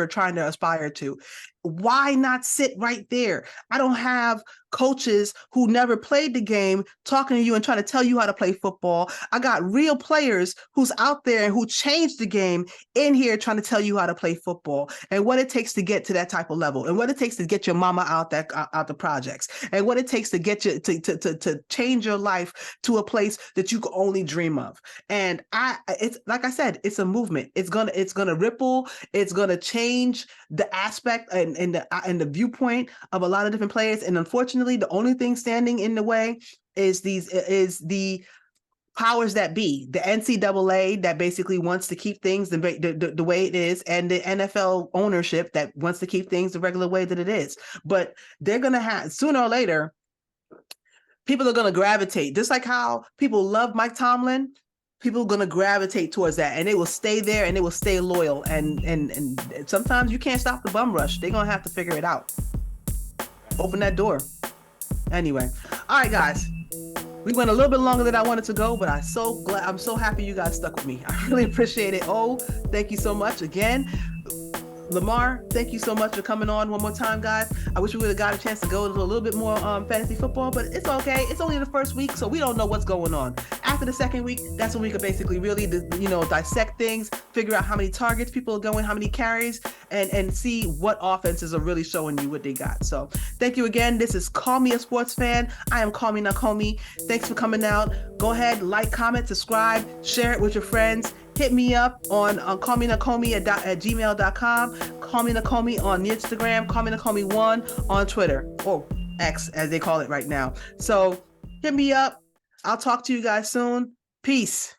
trying to aspire to. Why not sit right there? I don't have coaches who never played the game talking to you and trying to tell you how to play football. I got real players who's out there and who changed the game in here trying to tell you how to play football and what it takes to get to that type of level and what it takes to get your mama out the projects and what it takes to get you to change your life to a place that you can only dream of. And it's like I said, it's a movement. It's gonna ripple. It's gonna change the aspect and the viewpoint of a lot of different players. And unfortunately, the only thing standing in the way is the powers that be, the NCAA that basically wants to keep things the way it is, and the NFL ownership that wants to keep things the regular way that it is. But they're gonna have, sooner or later, people are gonna gravitate, just like how people love Mike Tomlin. People are going to gravitate towards that, and they will stay there and they will stay loyal. And sometimes you can't stop the bum rush. They're going to have to figure it out. Open that door. Anyway. All right, guys. We went a little bit longer than I wanted to go, but I'm so happy you guys stuck with me. I really appreciate it. Oh, thank you so much. Again, Lamar, thank you so much for coming on one more time, guys. I wish we would have got a chance to go into a little bit more fantasy football, but it's okay. It's only the first week, so we don't know what's going on. After the second week, that's when we could basically really, dissect things, figure out how many targets people are going, how many carries, and see what offenses are really showing you what they got. So thank you again. This is Call Me a Sports Fan. I am CallMeASportsFan. Thanks for coming out. Go ahead, like, comment, subscribe, share it with your friends. Hit me up on callmenakomi at gmail.com. CallMeASportsFan on Instagram. CallMeASportsFan1 on Twitter, or X as they call it right now. So hit me up. I'll talk to you guys soon. Peace.